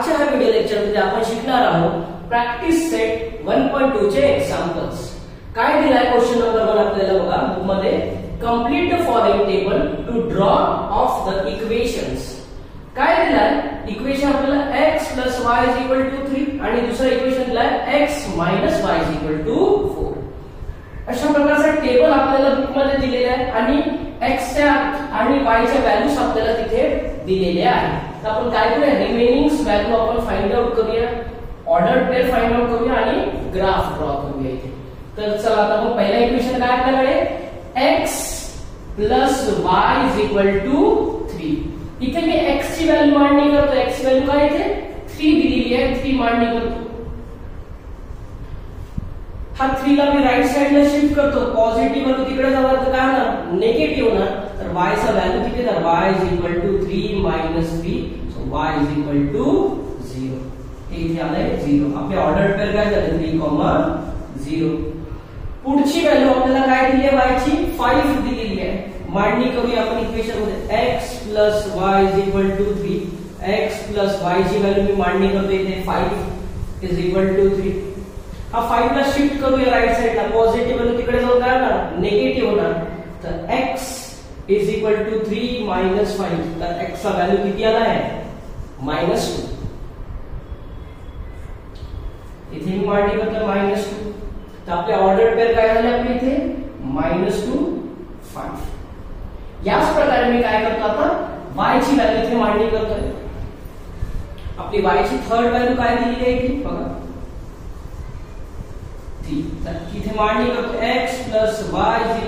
आजच्या ह्या व्हिडिओ लेक्चरमध्ये आपण शिकणार आहोत प्रॅक्टिस सेट 1.2 चे एक्झाम्पल्स. काय दिलाय क्वेश्चन नंबर 1 आपल्याला बघा बुक मध्ये. Complete the following table to draw of the equations. काय दिलाय इक्वेशन आपल्याला x + y = 3 आणि दुसरा इक्वेशन दिलाय x - y = 4. अशा प्रकारचा टेबल आपल्याला बुक मध्ये दिलेला आहे आणि x च्या आणि y च्या व्हॅल्यूज आपल्याला तिथे दिलेल्या आहेत. तर आपण काय करूया, रिमेनिंग व्हॅल्यू आपण फाइंड आउट करूया, ऑर्डर पेअर फाइंड आउट करूया आणि ग्राफ ड्रॉ करूया इथे. तर चला आता आपण पहिला इक्वेशन काय आपल्याकडे x + y = 3. इथे मी x ची व्हॅल्यू मांडणी करतो. x ची व्हॅल्यू काय इथे 3 दिलेली आहे, 3 मांडणी करतो. हा 3 ला मी राइट साइडला शिफ्ट करतो. पॉझिटिव्ह व्हॅल्यू तिकडे जाणार तर काय होणार, निगेटिव्ह होणार. तर y चा व्हॅल्यू किती येणार, y = 3 - 3, सो y = 0. हे इथे आलंय 0. आपले ऑर्डर पेअर काय झाले 3, 0. पुढची व्हॅल्यू आपल्याला काय दिली आहे, y ची 5 दिलेली आहे. मांडणी करूया आपण इक्वेशन मध्ये. x + y = 3. x + y ची व्हॅल्यू मी मांडणी करतो इथे 5 = 3. हा 5 ला शिफ्ट करूया राइट साइडला. पॉझिटिव्ह व्हॅल्यू तिकडे जाऊन काय होणार, निगेटिव्ह होणार. तर x = 3 - 5. तर x चा व्हॅल्यू किती आला आहे, -2. इथे मी मांडणी करतो -2. तर आपले ऑर्डर पेअर काय झाले आपले इथे -2, 5. याच प्रकारे मी काय करतो आता y ची व्हॅल्यू इथे मांडणी करतोय. आपली y ची थर्ड व्हॅल्यू काय दिलेली आहे इथे बघा 3. तर इथे मांडणी करतो x + y =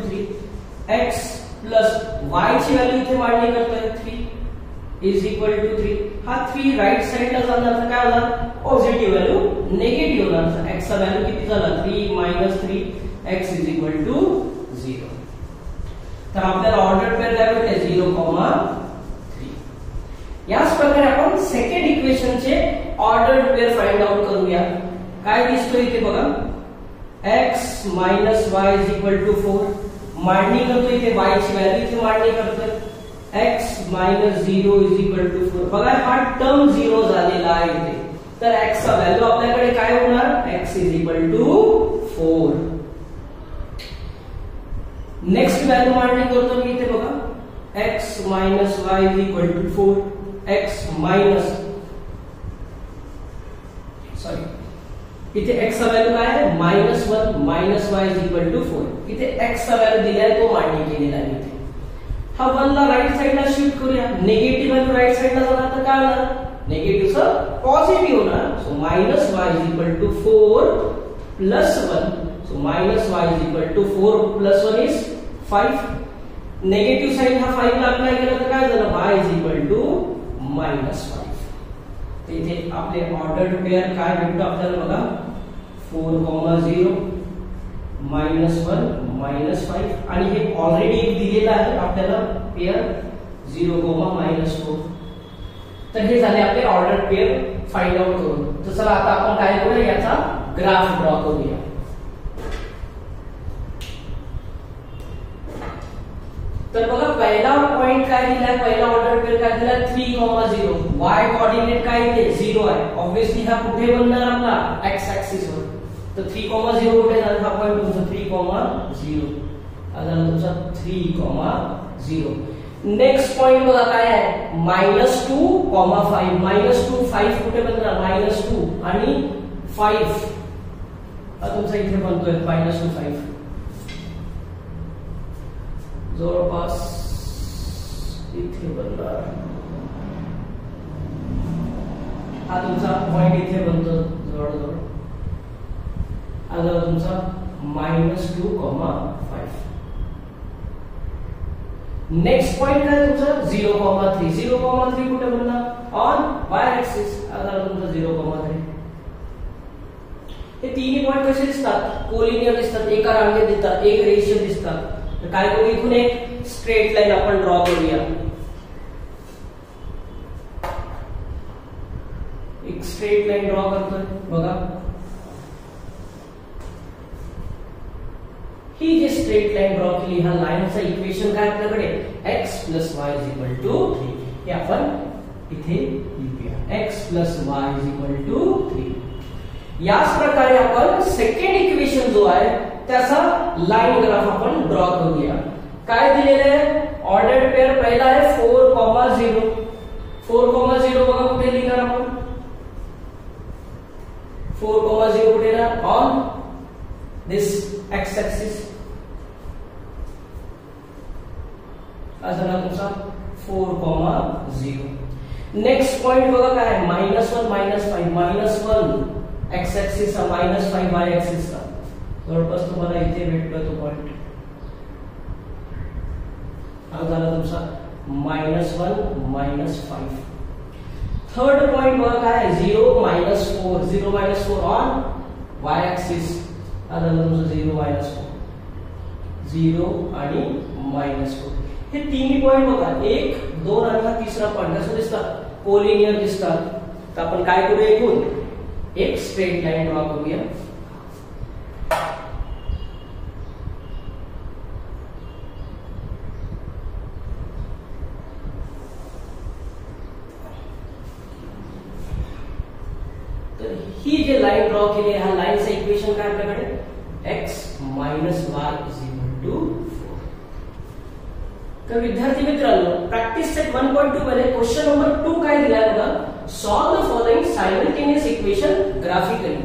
3. x + y ची व्हॅल्यू इथे मांडणी करतोय 3 = 3. हा 3 राइट साइडला जाणार तर काय होणार, पॉझिटिव्ह व्हॅल्यू निगेटिव्ह होणार. तर x चा व्हॅल्यू किती झाला 3 - 3, x = 0. तर आपल्याला ऑर्डर पेअर काय भेटते 0, 3. याच प्रकारे आपण सेकंड इक्वेशनचे ऑर्डर पेअर फाइंड आउट करूया. काय दिसतोय इथे बघा, x - y = 4. मांडणी करतो इथे y ची व्हॅल्यू इथे मांडणी करतोय x - 0 = 4. बघा हा टर्म 0 झालेला आहे इथे. तर x चा व्हॅल्यू आपल्याकडे काय होणार, x = 4. नेक्स्ट व्हॅल्यू मांडणी करतो मी इथे बघा, x - y = 4. इथे x चा व्हॅल्यू काय आहे, -1 - y = 4. इथे x चा व्हॅल्यू दिलाय तो मांडणी केलेला आहे इथे. हा 1 ला राइट साइडला शिफ्ट करूया. निगेटिव्ह व्हॅल्यू राइट साइडला जाणार तर काय होणार, निगेटिव्ह सर पॉझिटिव्ह होणार. So -y = 4 + 1. So -y = 4 + 1 is 5. Negative side हा 5 ला अप्लाय केला तर काय झालं, y = -5. इथे आपले ऑर्डर पेअर काय भेटतो आपल्याला बघा 4, 0, -1 - 5. आणि हे ऑलरेडी एक दिलेलं आहे आपल्याला पेअर 0, -4. तर हे झाले आपले ऑर्डर पेअर फाइंड आउट करून. तर चला आता आपण काय करूया, याचा ग्राफ ड्रॉ करूया. तर बघा पहिला पॉइंट काय दिलाय, पहिला ऑर्डर पेअर काय दिलाय 3, 0. y कोऑर्डिनेट काय इथे 0 आहे. ऑब्वियसली हा कुठे बनणार आपला x ऍक्सिस वर. तर 3, 0 कुठे जाणार, हा पॉइंट तुमचा 3, 0. आता तुमचा 3, 0. नेक्स्ट पॉइंट बघा काय आहे, -2, 5. -2, 5 कुठे बनणार, -2 आणि 5 हा तुमचा इथे बनतोय -2, 5. जवळपास इथे बनणार. हा तुमचा पॉइंट इथे बनतो जवळजवळ. आता तुमचा -2, 5. नेक्स्ट पॉइंट काय तुमचा 0, 3. 0, 3 कुठे बनणार, ऑन y ऍक्सिस. आता तुमचा 0, 3. हे तिन्ही पॉइंट कसे दिसतात, कोलिनियर दिसतात, एका रांगेत दिसतात, एक रेषीय दिसतात. तर काय करू, इथून एक स्ट्रेट लाईन आपण ड्रॉ करूया. एक स्ट्रेट लाईन ड्रॉ करतोय बघा. ही जी स्ट्रेट लाईन ड्रॉ केली, ह्या लाईनचं इक्वेशन काय आपल्याकडे x + y = 3. हे आपण इथे लिहूया. x plus y is equal to 3. याच प्रकारे आपण सेकंड इक्वेशन जो आहे त्याचा लाईन ग्राफ आपण ड्रॉ करूया. काय दिलेलं आहे? ऑर्डर्ड पेअर पहिला आहे 4,0. 4,0 बघा कुठे लिहिणार आपण? 4,0 कुठे ना ऑन दिस एक्स एक्सिस. असं तुमचा 4,0. नेक्स्ट पॉइंट बघा काय आहे? -1 -5 -1 एक्स एक्सिस चा -5 वाय एक्सिस चा. जवळपास तुम्हाला इथे भेटतो तो पॉइंट. हा झाला तुमचा -1 -5. थर्ड पॉइंट बघा काय? 0 -4 0 -4 ऑन वाय एक्सिस. हा झाला तुमचा 0 -4 0 आणि -4. हे तिन्ही पॉइंट बघा 1 2 आणि हा तिसरा पॉइंट कसं दिसतात? कोलिनियर दिसतात. तर आपण काय करूया? इथून एक स्ट्रेट लाईन ड्रॉ करूया. तर ही जे लाईन ड्रॉ केली ह्या लाईनचं इक्वेशन काय आपल्याकडे? x - y = 4. तर विद्यार्थी मित्रांनो, प्रॅक्टिस सेट 1.2 मध्ये क्वेश्चन नंबर 2 काय दिलाय बघा? Solve the following simultaneous equation graphically.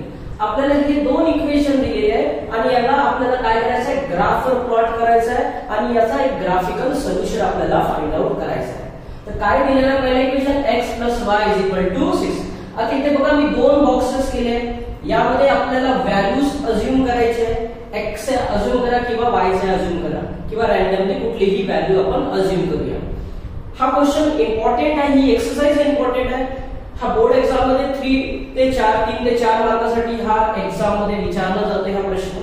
आपल्याला हे दोन इक्वेशन दिलेले आहे आणि याला आपल्याला काय करायचं आहे? ग्राफवर प्लॉट करायचं आहे आणि याचा एक ग्राफिकल सोल्युशन आपल्याला फाइंड आउट करायचं आहे. तर काय दिलेलं आहे? पहिलं इक्वेशन x + y = 6. आता इथे बघा मी दोन बॉक्सेस केले. यामध्ये आपल्याला व्हॅल्यूज अज्युम करायचे आहे. x अज्युम करा किंवा y अज्युम करा किंवा रॅन्डमली कुठलीही व्हॅल्यू आपण अज्युम करूया. हा क्वेश्चन इम्पॉर्टंट आहे. ही एक्सरसाइज इम्पॉर्टंट आहे. हा बोर्ड एक्झाम मध्ये 3 ते 4 मार्कासाठी हा एक्झाम मध्ये विचारला जातो हा प्रश्न.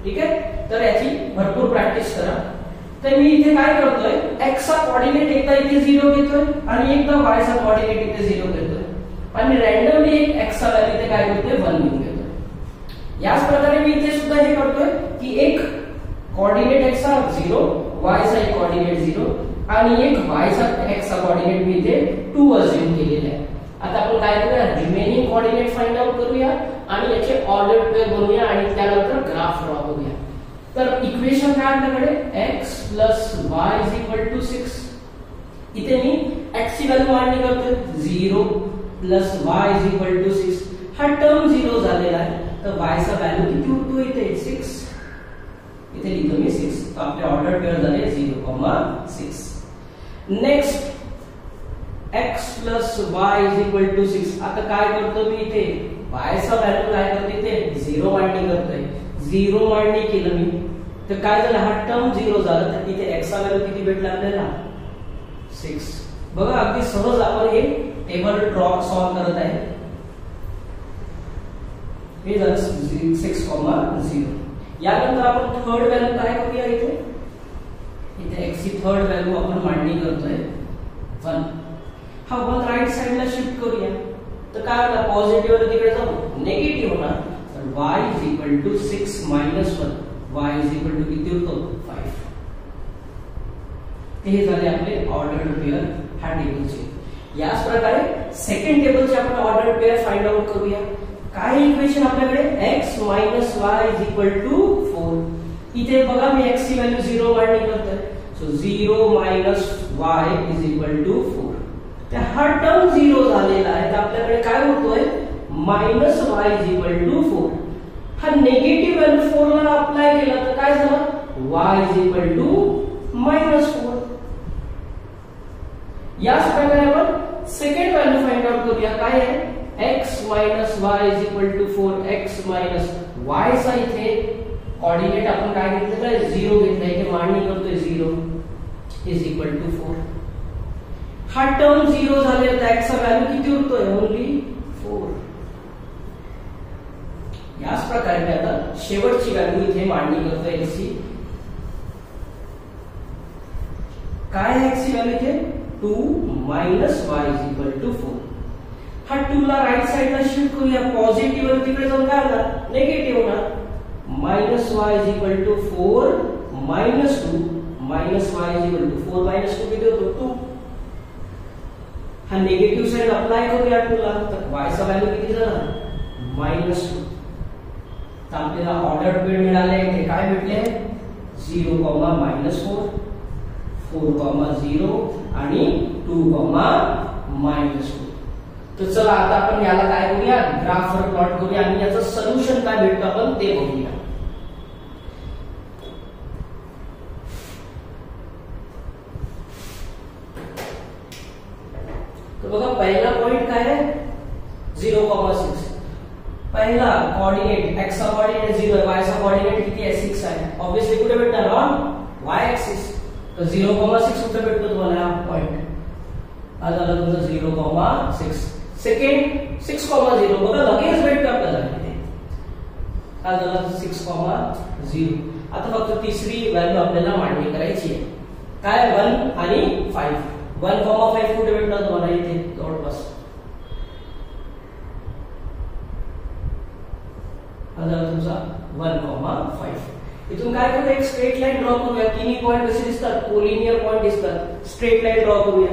ठीक आहे, तर याची भरपूर प्रॅक्टिस करा. तर मी इथे काय करतोय? x चा कोऑर्डिनेट एकदा इथे 0 घेतोय आणि एकदा y चा कोऑर्डिनेट इथे 0 घेतोय आणि रॅन्डमली एक x चा व्हॅल्यू इथे काय करतोय? 1 घेऊन घेतोय. याच प्रकारे मी इथे सुद्धा हे करतोय की एक कोऑर्डिनेट x चा 0, y चा एक कोऑर्डिनेट 0 आणि एक y चा x चा कोऑर्डिनेट मी इथे 2 अज्युम केलेला आहे. आता आपण काय करूया? रिमेनिंग कोऑर्डिनेट फाइंड आउट करूया आणि याचे ऑर्डर पेअर बनवूया आणि त्यानंतर ग्राफ ड्रॉ करूया. तर इक्वेशन काय आपल्याकडे? x + y = 6. इथे मी x ची व्हॅल्यू मांडणी करतोय 0 + y = 6. हा टर्म 0 झालेला आहे. तर y चा व्हॅल्यू किती होतो? इथे 6. इथे लिहितो मी 6. तर आपले ऑर्डर पेअर झाले 0,6. Next x + y = 6. आता काय करतो मी इथे? y चा व्हॅल्यू काय करतो? इथे 0 मांडणी करतोय. 0 मांडणी केलं मी तर काय झालं? हा टर्म 0 झाला. तर इथे x चा व्हॅल्यू किती भेटला आपल्याला? 6. बघा अगदी सहज आपण हे टेबल ड्रॉ सॉल्व करत आहे. हे झालं 6,0. यानंतर आपण थर्ड व्हॅल्यू काय करूया? इथे x ची थर्ड व्हॅल्यू आपण मांडणी करतोय 1. हा 1 राइट साइडला शिफ्ट करूया. तर काय होणार? पॉझिटिव्ह वर तिकडे जाऊ निगेटिव्ह होणार. तर y = 6 - 1 y = किती होतो? 5. हे झाले आपले ऑर्डर्ड पेअर ह्या टेबलचे. याच प्रकारे सेकंड टेबलचे आपण ऑर्डर्ड पेअर फाइंड आउट करूया. काय इक्वेशन आपल्याकडे? x - y = 4. इथे बघा मी x ची व्हॅल्यू 0 मांडणी करतोय. So 0 - y = 4. तर हा टर्म 0 झालेला आहे. तर आपल्याकडे काय होतोय? -y = 4. हा निगेटिव्ह व्हॅल्यू 4 ला अप्लाय केला तर काय झालं? y = -4. याच प्रकारे आपण सेकंड व्हॅल्यू फाइंड आउट करूया. काय आहे? x - y = 4. x - y चा इथे कोऑर्डिनेट आपण काय घेतलेला आहे? 0 घेतलाय. इथे मांडणी करतोय 0 = 4. हा टर्म 0 झाले तर x चा व्हॅल्यू किती होतोय? ओन्ली 4. याच प्रकारे मी आता शेवटची व्हॅल्यू इथे मांडणी करतोय x ची. काय आहे x ची व्हॅल्यू इथे? 2 - y = 4. हा 2 ला राइट साइडला शिफ्ट करूया. पॉझिटिव्ह वर तिकडे जाऊन काय होणार? निगेटिव्ह होणार. -y = 4 - 2 -y = 4 - 2 किती होतो? 2. हा निगेटिव्ह साइड अप्लाय करूया टूला, तर y चा व्हॅल्यू किती झाला -2. तर आपल्याला ऑर्डर पेड मिळाले, ते काय भेटले 0, -4, 4, 0 आणि 2, -2. तर चला आता आपण याला काय करूया, ग्राफवर प्लॉट करूया आणि याचं सोल्युशन काय भेटतं आपण ते बघूया. तर बघा पहिला पॉइंट काय आहे 0,6. पहिला कोऑर्डिनेट x चा कोऑर्डिनेट 0 आहे, y चा कोऑर्डिनेट किती आहे 6 आहे. ऑब्वियसली कुठे भेटणार ऑन y ऍक्सिस. तर 0,6 कुठे भेटतो तुम्हाला हा पॉइंट, हा झाला तुमचा 0,6. सेकंड 6,0 बघा लगेच भेटतं आपल्याला इथे, हा झाला 6,0. आता फक्त तिसरी व्हॅल्यू आपल्याला मांडणी करायची आहे, काय 1 आणि 5. 1,5 कुठे भेटणार तुम्हाला इथे जवळपास, हा झाला तुमचा 1,5. इथून काय करूया, एक स्ट्रेट लाईन ड्रॉ करूया. तिन्ही पॉइंट कसे दिसतात, कोलिनियर पॉइंट दिसतात. स्ट्रेट लाईन ड्रॉ करूया.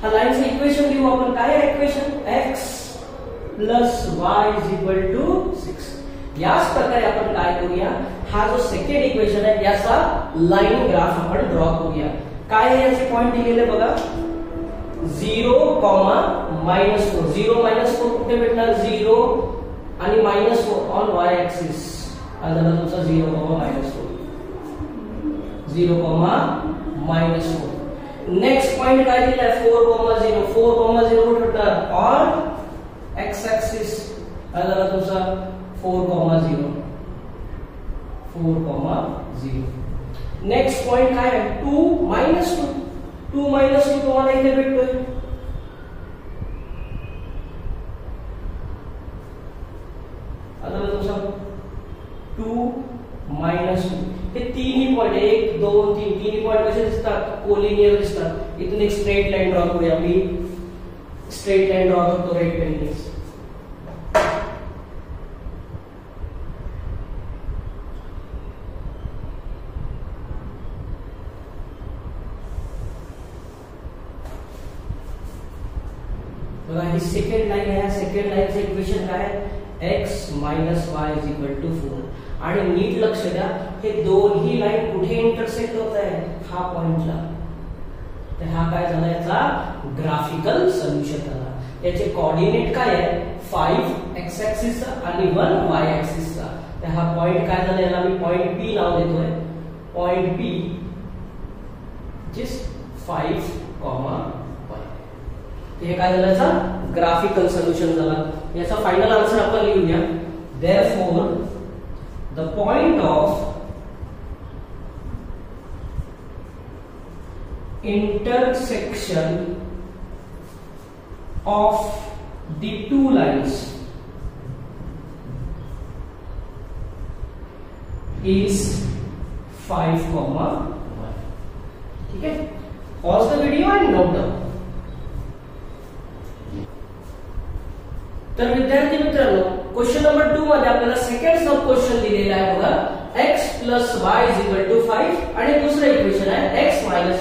हा लाईनचं इक्वेशन लिहू आपण. काय आहे इक्वेशन, x + y = 6. याच प्रकारे आपण काय करूया, हा जो सेकंड इक्वेशन आहे याचा लाईन ग्राफ आपण ड्रॉ करूया. काय आहे याचे पॉइंट दिलेले बघा, 0, -4. 0, -4 कुठे भेटणार, 0 आणि -4 ऑन y ऍक्सिस. हा झाला तुमचा 0, -4. 0, -4. नेक्स्ट पॉइंट काय दिलाय 4,0. 4,0 कुठे भेटणार ऑन x ऍक्सिस. हा झाला तुमचा 4,0. 4,0. नेक्स्ट पॉइंट काय आहे 2, -2. 2, -2 तुम्हाला इथे भेटतोय. आता तुमचा 2, -2. हे तिन्ही पॉइंट 1, 2, 3 तिन्ही पॉइंट कसे दिसतात, कोलिनियर दिसतात. इथून एक स्ट्रेट लाईन ड्रॉ करूया. मी स्ट्रेट लाईन ड्रॉ करतो रेड पेनने. बघा ही सेकंड लाईन आहे. सेकंड लाईनचं इक्वेशन काय आहे, x - y = 4. आणि नीट लक्ष द्या, हे दोन्ही लाईन कुठे इंटरसेक्ट होत आहे, हा पॉइंटला. तर हा काय झाला याचा ग्राफिकल सोल्युशन झाला. याचे कोऑर्डिनेट काय आहे 5 x ऍक्सिसचा आणि 1 y ऍक्सिसचा. तर हा पॉइंट काय झाला, याला मी पॉइंट P नाव देतोय. पॉइंट P जिस 5,1. हे काय झालं याचा ग्राफिकल सोल्युशन झाला. याचा फायनल आन्सर आपण लिहूया. Therefore the point of intersection of the two lines is 5,1. ठीक है, pause the video and note down. तर विद्यार्थी मित्रांनो, क्वेश्चन नंबर 2 मध्ये आपल्याला सेकंड सब क्वेश्चन दिलेला आहे बघा, x + y = 5 आणि दुसरं इक्वेशन आहे x - y =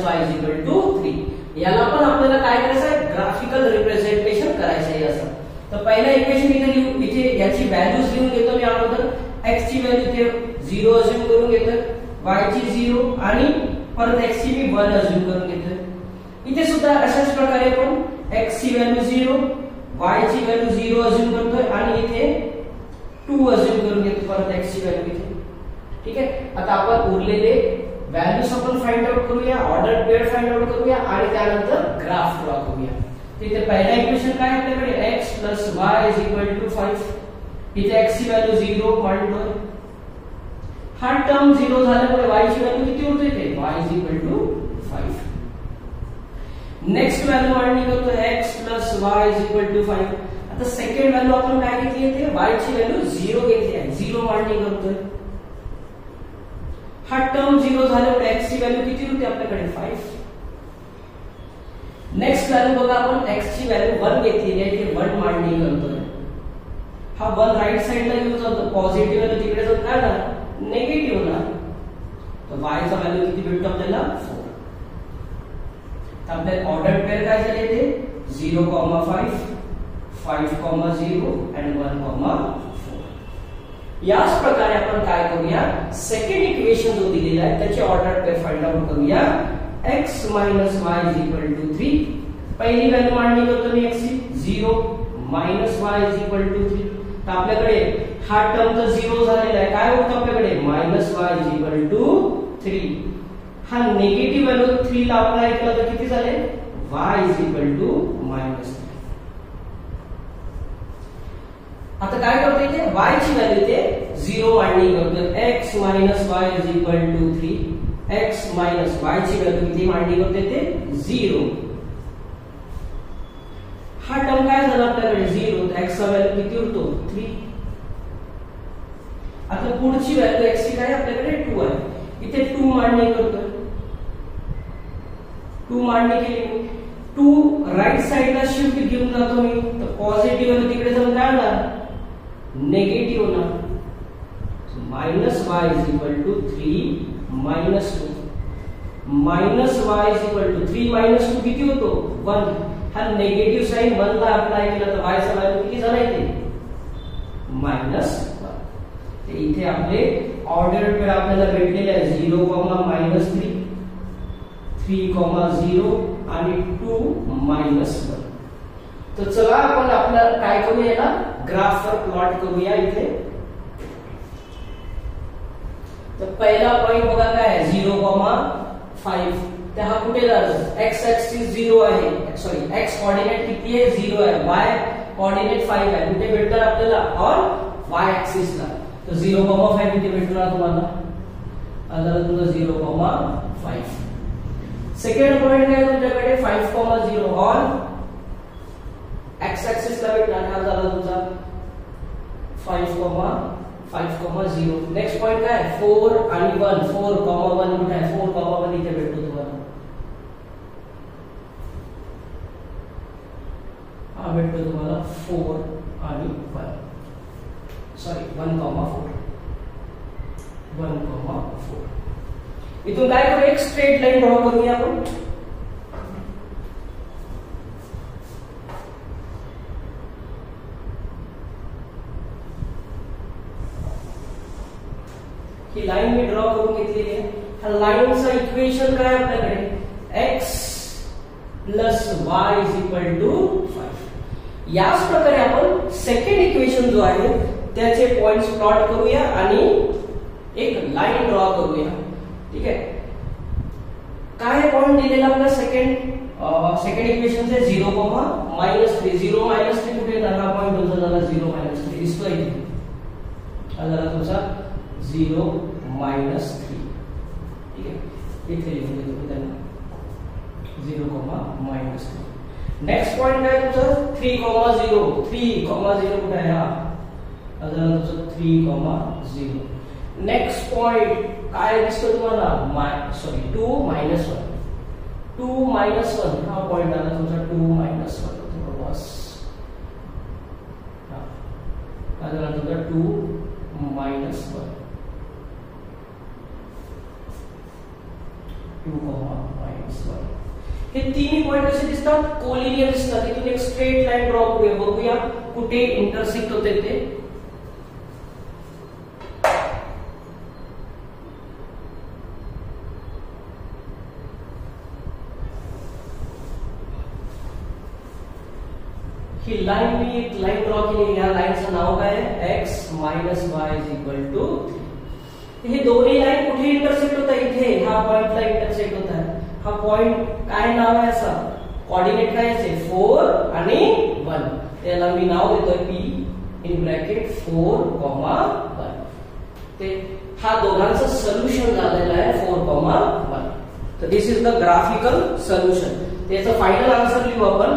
3. याला पण आपल्याला काय करायचं आहे, ग्राफिकल रिप्रेझेंटेशन करायचं आहे असं. तर पहिला इक्वेशन इथे लिहू. इथे याची व्हॅल्यूज लिहून घेतो मी अगोदर. x ची व्हॅल्यू इथे 0 अज्यूम करून घेतोय, y ची 0 आणि परत x ची मी 1 अज्यूम करून घेतोय. इथे सुद्धा अशाच प्रकारे आपण x ची व्हॅल्यू 0, y ची व्हॅल्यू 0 अज्यूम करतोय आणि इथे 2 अज्यूम करून घेतो परत x ची व्हॅल्यू इथे. ठीक आहे, आता आपण उरलेले व्हॅल्यूज आपण फाइंड आउट करूया, ऑर्डर पेअर फाइंड आउट करूया आणि त्यानंतर ग्राफ ड्रॉ करूया. इथे पहिला इक्वेशन काय आहे आपल्याकडे, x + y = 5. इथे x ची व्हॅल्यू 0 मांडतोय. हा टर्म 0 झाल्यामुळे y ची व्हॅल्यू किती होते इथे, y = 5. नेक्स्ट व्हॅल्यू मांडणी करतो x + y = 5. आता सेकंड व्हॅल्यू आपण काय घेतली आहे, y ची व्हॅल्यू 0 घेतली आहे. 0 मांडणी करतोय. हा टर्म 0 झाल्यामुळे x ची व्हॅल्यू किती होती आपल्याकडे 5. नेक्स्ट व्हॅल्यू बघा, आपण x ची व्हॅल्यू 1 घेतलेली आहे, ते 1 मांडणी करतोय. हा 1 राईट साइडला घेऊन जातो, पॉझिटिव्ह व्हॅल्यू तिकडे जाऊन काय होणार, निगेटिव्ह होणार. तर y चा व्हॅल्यू किती भेटतो आपल्याला, 4. तर आपले ऑर्डर पेअर काय झाले ते 0,5 5,0 and 1,4. याच प्रकारे आपण काय करूया, सेकंड इक्वेशन जो दिलेला आहे त्याची ऑर्डर पेअर फाइंड आउट करूया. x - y = 3. पहिली व्हॅल्यू मांडणी करतो मी x ची 0 - y = 3. तर आपल्याकडे हा टर्म तर 0 झालेला आहे, काय होतं आपल्याकडे -y = 3. हा निगेटिव्ह व्हॅल्यू 3 ला अप्लाय केला तर किती झाले, y = -3. आता काय करतो इथे, y ची व्हॅल्यू ते 0 मांडणी करतो. x - y = 3. x - y ची व्हॅल्यू किती मांडणी करते ते 0. हा टर्म काय झाला आपल्याकडे 0, तर x चा व्हॅल्यू किती उरतो 3. आता पुढची व्हॅल्यू x ची काय आपल्याकडे 2 आहे, इथे 2 मांडणी करतोय. 2 मांडणी केली, 2 राईट साइडला शिफ्ट घेऊन जातो मी, तर पॉझिटिव्ह व्हॅल्यू तिकडे जाऊन काय होणार, नेगेटिव्ह होणार. -y = 3 -2 -y = 3 -2 किती होतो 1. हा निगेटिव्ह साइन 1 ला अप्लाय केला तर y चा व्हॅल्यू किती झाला इथे -1. ते इथे आपले ऑर्डर पेअर आपल्याला भेटलेले आहे 0, -3 3,0 आणि 2 -1. तर चला आपण आपल्याला काय करूया, याला ग्राफवर प्लॉट करूया इथे. तर पहिला पॉइंट बघा काय आहे 0,5. तर हा कुठे जातो, x ऍक्सिस 0 आहे, सॉरी x कोऑर्डिनेट किती आहे 0 आहे, y कोऑर्डिनेट 5 आहे. कुठे भेटणार आपल्याला, और y ऍक्सिस ला. तर 0,5 किती भेटणार तुम्हाला, आता तुमचा 0,5. सेकंड पॉइंट काय तुमच्याकडे 5,0 और x ऍक्सिस ला भेटणार, हा झाला तुमचा 5,0. नेक्स्ट पॉइंट काय 4 आणि 1, 4,1 कुठे आहे, 4,1 इथे भेटतो तुम्हाला. हा भेटतो तुम्हाला 4 आणि 1, सॉरी 1,4. इथून काय करू, एक स्ट्रेट लाईन ड्रॉ करूया आपण. ही लाईन मी ड्रॉ करून घेतलेली आहे. हा लाईनचा इक्वेशन काय आपल्याकडे, x + y = 5. याच प्रकारे आपण सेकंड इक्वेशन जो आहे त्याचे पॉइंट्स प्लॉट करूया आणि एक लाईन ड्रॉ करूया. ठीक आहे, काय पॉइंट दिलेला आपला सेकंड इक्वेशनचे 0, -3. 0 -3 कुठे येणार, हा पॉइंट तुमचा झाला 0 -3 दिसतोय इथे, हा झाला तुमचा 0 -3. ठीक आहे, इथे लिहून देतो त्यांना 0, -3. नेक्स्ट पॉइंट काय तुमचा 3,0. 3,0 कुठे आहे, हा झाला तुमचा 3,0. नेक्स्ट पॉइंट काय दिसतो तुम्हाला, सॉरी 2 -1. 2 -1 हा पॉइंट आला तुमचा 2 -1 बस. हा झाला तुमचा 2 -1. 2,-1. हे तिन्ही पॉइंट कसे दिसतात, कोलिनियर दिसतात. इथून एक स्ट्रेट लाईन ड्रॉ करूया, बघूया कुठे इंटरसेक्ट होते ते. ही लाईन मी एक लाईन ड्रॉ केली, या लाईनचं नाव काय आहे, x - y = 3. हे दोन्ही लाईन कुठे इंटरसेक्ट होतात, इथे हा पॉइंटला इंटरसेक्ट होत आहे. हा पॉइंट काय नाव आहे, असा कोऑर्डिनेट काय आहे 4 आणि 1. त्याला मी नाव देतोय p इन ब्रॅकेट 4, 1. ते हा दोघांचं सोल्युशन झालेलं आहे 4, 1. तर दिस इज द ग्राफिकल सोल्युशन. त्याचं फायनल आन्सर लिहू आपण.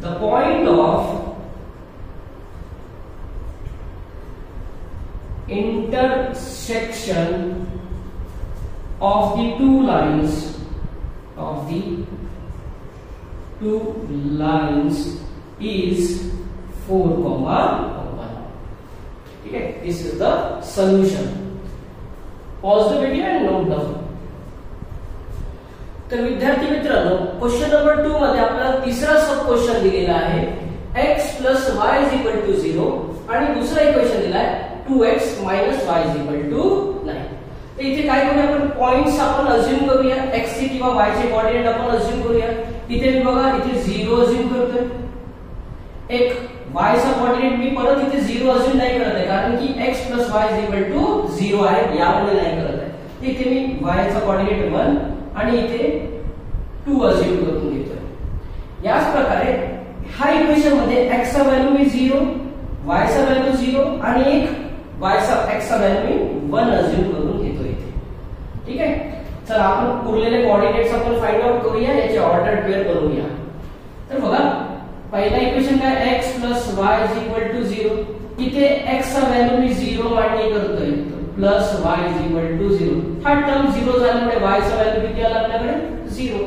The point of intersection of the two lines 2 lines is 4, 1. ठीक है, this is the solution. Pause the video and note down. तर विद्यार्थी मित्रांनो, क्वेश्चन नंबर 2 मध्ये आपल्याला तिसरा सब क्वेश्चन दिलेला आहे x + y = 0 आणि दुसरा इक्वेशन दिला आहे 2x - y = 9. तर इथे काय करूया आपण, पॉइंट्स आपण अज्युम करूया, x चे किंवा y चे कोऑर्डिनेट आपण अज्युम करूया. इथे मी बघा इथे 0 अज्युम करतोय. एक y चा कोऑर्डिनेट मी परत इथे 0 अज्युम नाही करत आहे, कारण की x + y = 0 आहे, यामुळे नाही करत आहे. इथे मी y चा कोऑर्डिनेट 1 आणि इथे 2 अज्युम करून घेतोय. याच प्रकारे हा इक्वेशन मध्ये x चा व्हॅल्यू मी 0, y चा व्हॅल्यू 0 आणि एक x चा व्हॅल्यू मी 1 अज्युम करून घेतो इथे. ठीक आहे, चला आपण उरलेले कोऑर्डिनेट्स आपण फाइंड आउट करूया, याचे ऑर्डर पेअर बनवूया. तर बघा पहिला इक्वेशन काय, x + y = 0. इथे x चा व्हॅल्यू मी 0 मांडणी करतोय, + y = 0. हा टर्म 0 झाल्यामुळे y चा व्हॅल्यू किती आला आपल्याकडे, 0.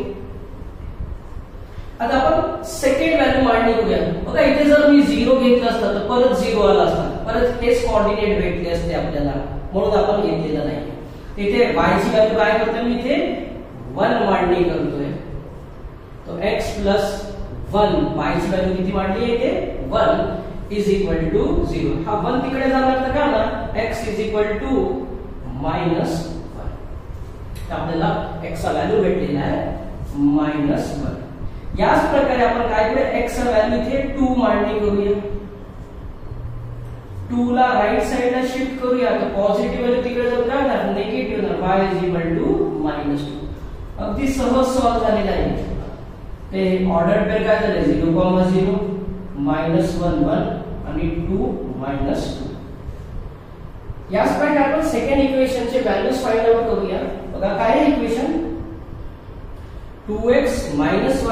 आता आपण सेकंड व्हॅल्यू मांडणी करूया. बघा इथे जर मी 0 घेतला असता तर परत 0 आला असता, परत हेच कोऑर्डिनेट भेटले असते आपल्याला, म्हणून आपण घेतलेला नाही. इथे y ची व्हॅल्यू काय करतोय मी, इथे 1 मांडणी करतोय. तो x + 1, y ची व्हॅल्यू किती मांडली आहे इथे 1 = 0. हा 1 तिकडे जाणार तर काय होणार, x = -1. तर आपल्याला x चा व्हॅल्यू भेटलेला आहे -1. याच प्रकारे आपण काय करूया, x चा व्हॅल्यू इथे 2 मांडणी करूया. 2 ला राइट साइडला शिफ्ट करूया, तर पॉझिटिव्ह व्हॅल्यू तिकडे जाऊन काय होणार, निगेटिव्ह होणार, y = -2. अगदी सहज सॉल्व्ह झालेला आहे. ते ऑर्डर पेअर काय झाले, 0, 0, -1, 1 आणि 2, -2. याच प्रकारे आपण सेकंड इक्वेशनचे व्हॅल्यूज फाइंड आउट करूया. बघा काय आहे इक्वेशन, 2x - y =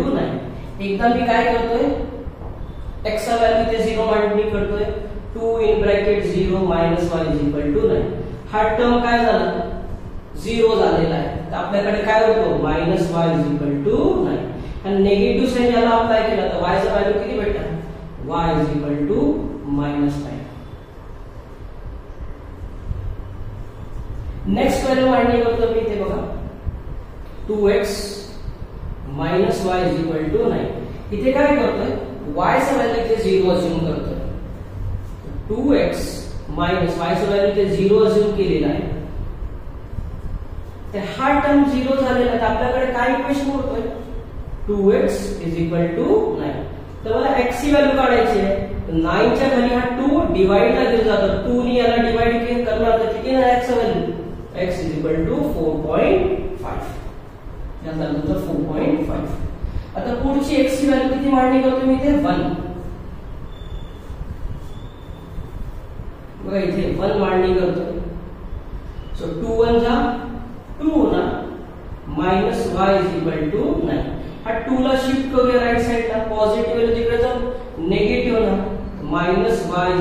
9. एकदा मी काय करतोय, x चा व्हॅल्यू इथे 0 मांडणी करतोय, 2 इन ब्रॅकेट 0 - y = 9. हा टर्म काय झाला, 0 झालेला आहे. तर आपल्याकडे काय होतो, -y = 9. आणि निगेटिव्ह साइन याला अप्लाय केला तर y चा व्हॅल्यू किती भेटणार, y = -9. नेक्स्ट व्हॅल्यू मांडणी करतो मी इथे बघा, 2x - y = 9. इथे काय करतोय, y चा व्हॅल्यू इथे 0 अज्युम करतोय. 2x - y चा व्हॅल्यू इथे 0 अज्युम केलेला आहे. तर हा टर्म 0 झालेला आहे. आपल्याकडे काय इक्वेशन होतोय, 2x = 9. तर मला x ची व्हॅल्यू काढायची आहे. 9 च्या खाली हा 2 डिवाइड ला घेऊन जातो, 2 ने याला डिवाइड करणार तर किती येणार x चा व्हॅल्यू, x = 4.5. याचा अर्थ 4.5. आता पुढची x ची व्हॅल्यू किती मांडणी करतो मी इथे 1. बघा इथे 1 मांडणी करतो. सो 2 1 जा 2 होणार, -y = 9. हा 2 ला शिफ्ट करूया राइट साइडला, पॉझिटिव्ह व्हॅल्यू तिकडे जाऊन निगेटिव्ह होणार, -y = 9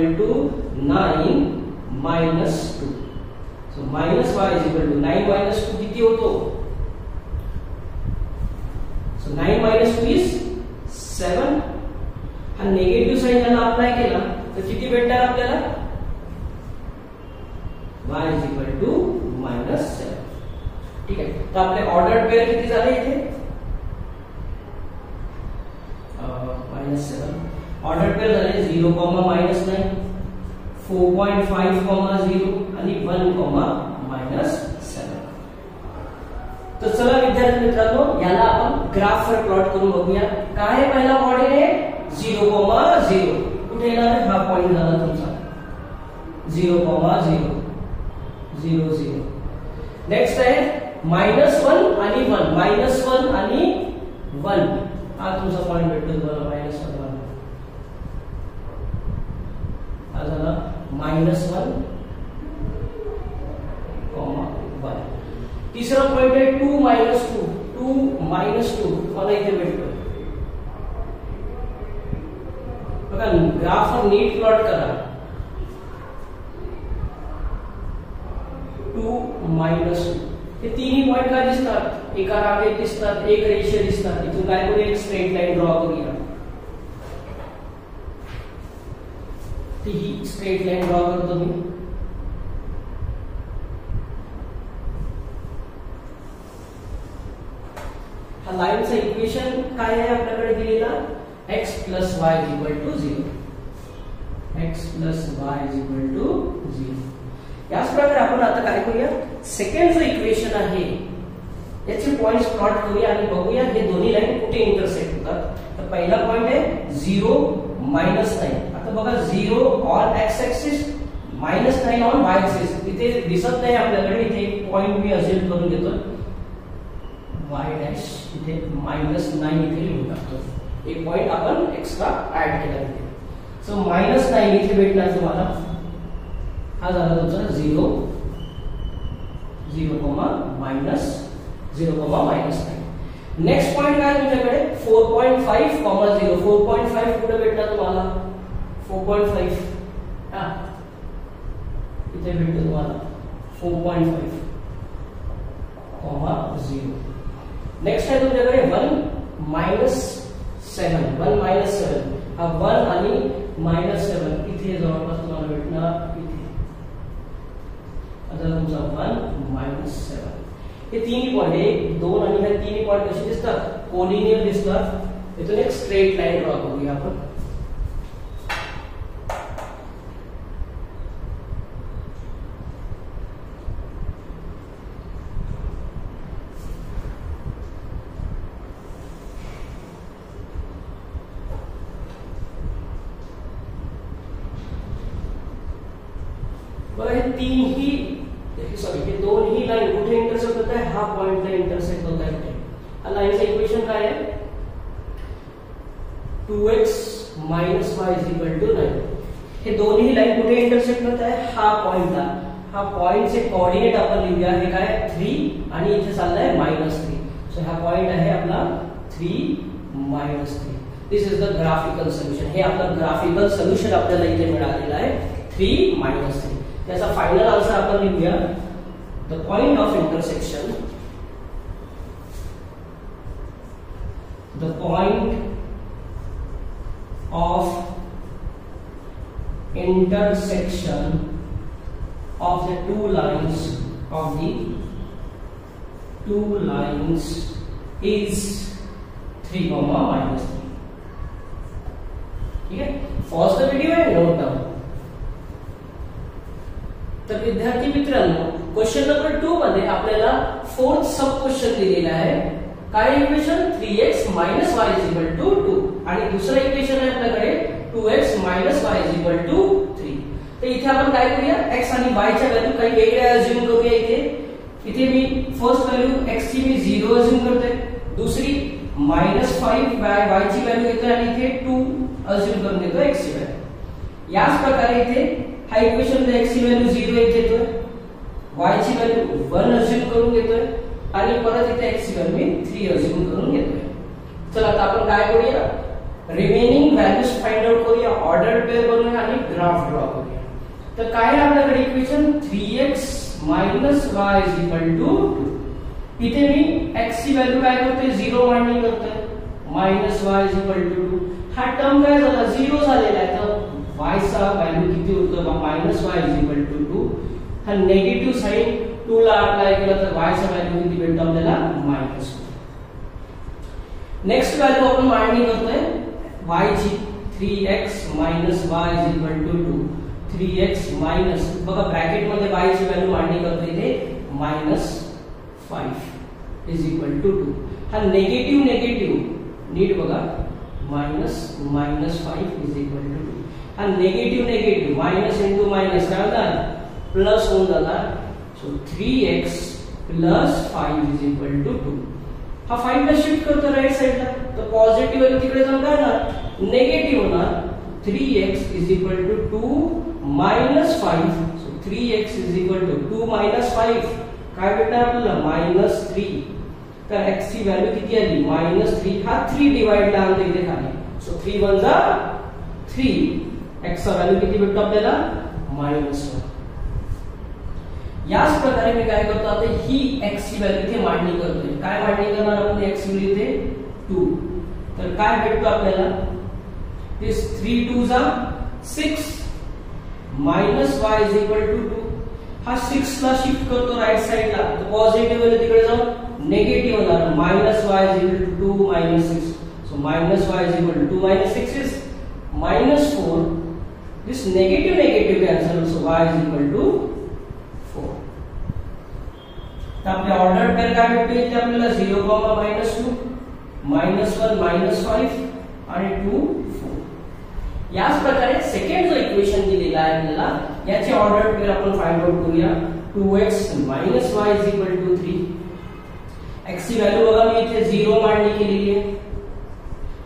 - 2. सो -y = 9 - 2 किती होतो, so 9 - 2 is 7. हा निगेटिव्ह साइन याला अप्लाय केला तर किती भेटणार आपल्याला, y = -7. ठीक आहे, तर आपले ऑर्डर पेअर किती झाले इथे, -7. ऑर्डर पेअर झाले 0, -9, 4.5, 0 आणि 1, -7. तर चला विद्यार्थी मित्रांनो, याला आपण ग्राफवर प्लॉट करून बघूया. काय आहे पहिला कोऑर्डिनेट, 0, 0. कुठे येणार आहे, हा पॉइंट झाला तुमचा 0, 0, 0, 0. नेक्स्ट आहे -1 आणि 1, -1 आणि 1. हा तुमचा पॉइंट भेटतो तुम्हाला, -1, 1. हा झाला -1, -1. तिसरा पॉइंट आहे 2 - 2, 2 - 2 मला इथे भेटतो. बघा ग्राफ नीट प्लॉट करा, 2 - 2. हे तिन्ही पॉइंट काय दिसतात, एका रांगेत दिसतात, एक रेषा दिसतात. इथून काय करूया, एक स्ट्रेट लाईन ड्रॉ करूया. ही स्ट्रेट लाईन ड्रॉ करतो मी. हा लाईनचं इक्वेशन काय आहे आपल्याकडे दिलेला, x + y = 0. x + y = 0. याच प्रकारे आपण आता काय करूया, सेकंड जो इक्वेशन आहे याचे पॉइंट्स प्लॉट करूया आणि बघूया हे दोन्ही लाईन कुठे इंटरसेक्ट होतात. तर पहिला पॉइंट आहे 0 -9. आता बघा 0 on x axis, -9 on y axis. इथे दिसत नाही आपल्याकडे, इथे एक पॉइंट मी असेल करून घेतो y' इथे -9 इथे लिहून टाकतो. एक पॉइंट आपण एक्स्ट्रा ऍड केला इथे. सो -9 इथे भेटणार तुम्हाला. हा झाला तुमचा 0, 0, -9. नेक्स्ट पॉइंट काय तुमच्याकडे 4.5, 0. 4.5 कुठे भेटणार तुम्हाला, 4.5 हा इथे भेटतो तुम्हाला 4.5, 0. नेक्स्ट आहे तुमच्याकडे 1 -7. 1 -7 हा 1 आणि -7 इथे जवळपास तुम्हाला भेटणार. इथे आता तुमचा 1 -7. हे तिन्ही पॉइंट 1, 2 आणि हे तिन्ही पॉइंट कसे दिसतात, कोलिनियर दिसतात. इथून एक स्ट्रेट लाईन ड्रॉ करूया आपण. बघा हे तीनही हे दोन्ही लाईन कुठे इंटरसेक्ट होत आहे, हा पॉइंटला इंटरसेक्ट होत आहे. हा लाईनचं इक्वेशन काय आहे, 2x - y = 9. हे दोन्ही लाईन कुठे इंटरसेक्ट होत आहे, हा पॉइंटला. हा पॉइंटचे कोऑर्डिनेट आपण लिहूया. हे काय 3 आणि इथे चाललाय -3. सो हा पॉइंट आहे आपला 3 -3. दिस इज द ग्राफिकल सोल्युशन. हे आपलं ग्राफिकल सोल्युशन आपल्याला इथे मिळालेलं आहे 3 -3. त्याचा फायनल आन्सर आपण लिहूया. The point of intersection, the point of intersection of the two lines is 3, -3. ठीक है. Pause the video and note down. तर विद्यार्थी मित्रांनो, क्वेश्चन नंबर 2 मध्ये आपल्याला फोर्थ सब क्वेश्चन दिलेला आहे. काय इक्वेशन, 3x - y = 2 आणि दुसरा इक्वेशन आहे आपल्याकडे 2x - y = 3. तर इथे आपण काय करूया, x आणि y च्या व्हॅल्यू काही वेगळ्या अज्युम करूया. इथे मी फर्स्ट व्हॅल्यू x ची मी 0 अज्युम करतोय, दुसरी -5 y ची व्हॅल्यू घेतोय आणि इथे 2 अज्युम करून घेतोय x ची व्हॅल्यू. याच प्रकारे इथे हा इक्वेशन मध्ये x ची व्हॅल्यू 0 इथे घेतोय, y ची व्हॅल्यू 1 अज्युम करून घेतोय आणि परत इथे x ची व्हॅल्यू मी 3 अज्युम करून घेतोय. चला आता आपण काय करूया, रिमेनिंग व्हॅल्यूज फाइंड आउट करूया, ऑर्डर्ड पेअर बनवूया आणि ग्राफ ड्रॉ करूया. तर काय आहे आपल्याकडे इक्वेशन, 3x - y = 2. इथे मी x ची व्हॅल्यू काय करतोय, 0 मांडणी करतोय, -y = 2. हा टर्म काय झाला, 0 झालेला आहे. तर y चा व्हॅल्यू किती होतो, -y = 2. हा निगेटिव्ह साइन 2 ला अप्लाय केला तर y चा व्हॅल्यू किती भेटतो आपल्याला, -2. नेक्स्ट व्हॅल्यू आपण मांडणी करतोय y ची, 3x - y = 2. 3x माइनस, बघा ब्रॅकेट मध्ये y ची व्हॅल्यू मांडणी करतो इथे -5 = 2. हा निगेटिव्ह नीट बघा, -5 = 2. हा निगेटिव्ह माइनस इंटू माइनस काय होणार, प्लस होऊन जाणार. So 3x + 5 = 2. हा 5 ला शिफ्ट करतो राइट साइडला, तर पॉझिटिव्ह व्हॅल्यू तिकडे जाऊन काय होणार, निगेटिव्ह होणार. 3x = 2 - 5. सो 3x = 2 - 5 काय भेटणार आपल्याला, -3. तर x ची व्हॅल्यू किती आली, -3. हा 3 डिवाइड ला आणतो इथे खाली. सो 3 × 1 = 3. x चा व्हॅल्यू किती भेटतो आपल्याला, -1. याच प्रकारे मी काय करतो आता ही x ची व्हॅल्यू इथे मांडणी करतोय. काय मांडणी करणार आपण x व्हॅल्यू इथे 2. तर काय भेटतो आपल्याला दिस 3 2 जा 6 minus y is equal to 2. हा 6 ला शिफ्ट करतो राइट साइडला तर पॉझिटिव्ह व्हॅल्यू तिकडे जाऊन निगेटिव्ह होणार minus y is equal to 2 minus 6. So minus y is equal to 2 minus 6 is minus 4. This negative cancel, so y is equal to 4. तर आपल्या ऑर्डर पेअर काय भेटते इथे आपल्याला 0, -2, -1, -5 आणि 2 4. याच प्रकारे सेकंड जो इक्वेशन दिलेला आहे आपल्याला याचे ऑर्डर पेअर आपण फाइंड आउट करूया. 2x - y is equal to 3. x ची व्हॅल्यू बघा मी इथे 0 मांडणी केलेली आहे.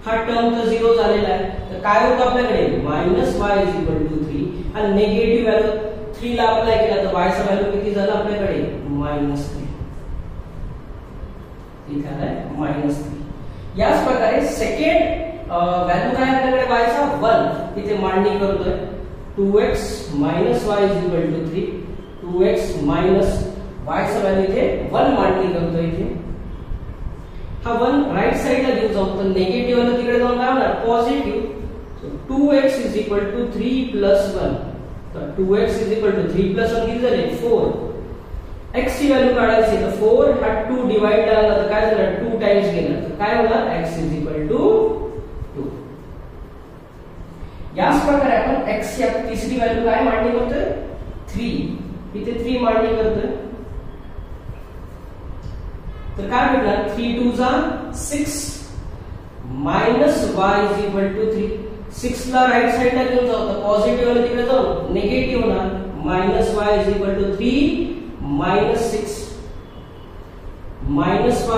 हा टर्म तर 0 झालेला आहे तर काय होतं आपल्याकडे -y इज इक्वल टू 3 आणि निगेटिव्ह व्हॅल्यू 3 ला अप्लाय केला तर y चा व्हॅल्यू किती झाला आपल्याकडे -3. इथे आलाय -3. याच प्रकारे सेकंड व्हॅल्यू काय आपल्याकडे y चा 1 इथे मांडणी करतोय. 2x - y is equal to 3. 2x - y चा व्हॅल्यू इथे 1 मांडणी करतोय इथे. हा 1 राइट साइडला घेऊन जाऊ तर निगेटिव्ह वाला तिकडे जाऊन काय होणार positive. So 2x is equal to 3 plus 1. तर 2x is equal to 3 plus 1 किती झाले 4. x ची व्हॅल्यू काढायची तर 4 हा 2 डिवाइड झाला तर काय झालं 2 टाइम्स गेला तर काय होणार x इज इक्वल टू 2. याच प्रकारे आपण x ची तिसरी व्हॅल्यू काय मांडणी करतोय 3. इथे 3 मांडणी करतोय तर काय भेटणार 3 2 जा 6 minus y is equal to 3. 6 ला राइट साइडला घेऊन जाऊ तर पॉझिटिव्ह वाला तिकडे जाऊ निगेटिव्ह होणार -y is equal to 3 -6 y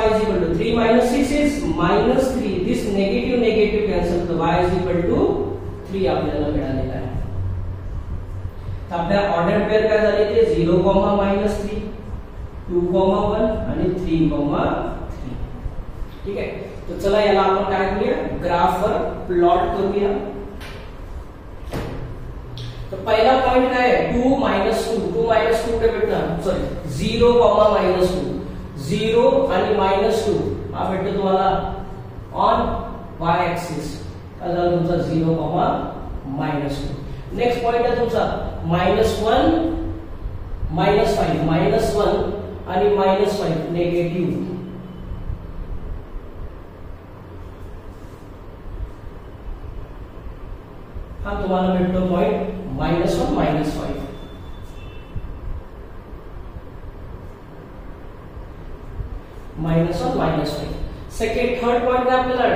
is equal to 3 -6 is -3. This negative cancel तर y इज इक्वल टू 3 आपल्याला मिळालेला आहे. तर आपल्या ऑर्डर पेअर काय झाले ते 0, -3 2, 1 आणि 3, 3. ठीक आहे तर चला याला आपण काय करूया ग्राफवर प्लॉट करूया. तर पहिला पॉइंट काय आहे 2 - 2 कुठे भेटणार सॉरी 0, -2 0 आणि -2 हा भेटतो तुम्हाला ऑन y ऍक्सिस. काय झालं तुमचा 0, -2. नेक्स्ट पॉइंट आहे तुमचा -1 -5 -1 आणि -5 नेगेटिव्ह. हा तुम्हाला भेटतो पॉइंट -1 -5. -1 -5. सेकंड थर्ड पॉइंट काय आपल्याला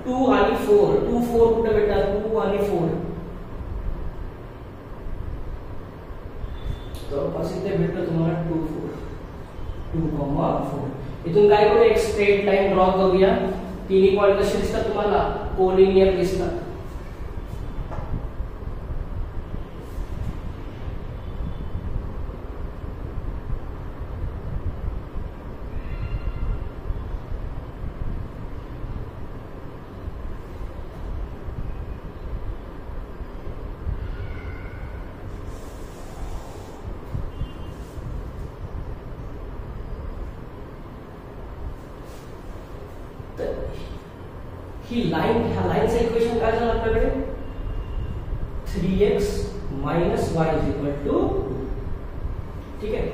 2 आणि 4 2 4 कुठे भेटणार 2 आणि 4 जवळपास इथे भेटतो तुम्हाला 2 4. इथून काय करू एक स्ट्रेट लाईन ड्रॉ करूया. तिन्ही पॉइंट कसे दिसतात तुम्हाला कोलिनियर दिसतात. ही लाइन ह्या लाइनचं इक्वेशन काय झालं आपल्याकडे 3x - y is equal to 2. ठीक आहे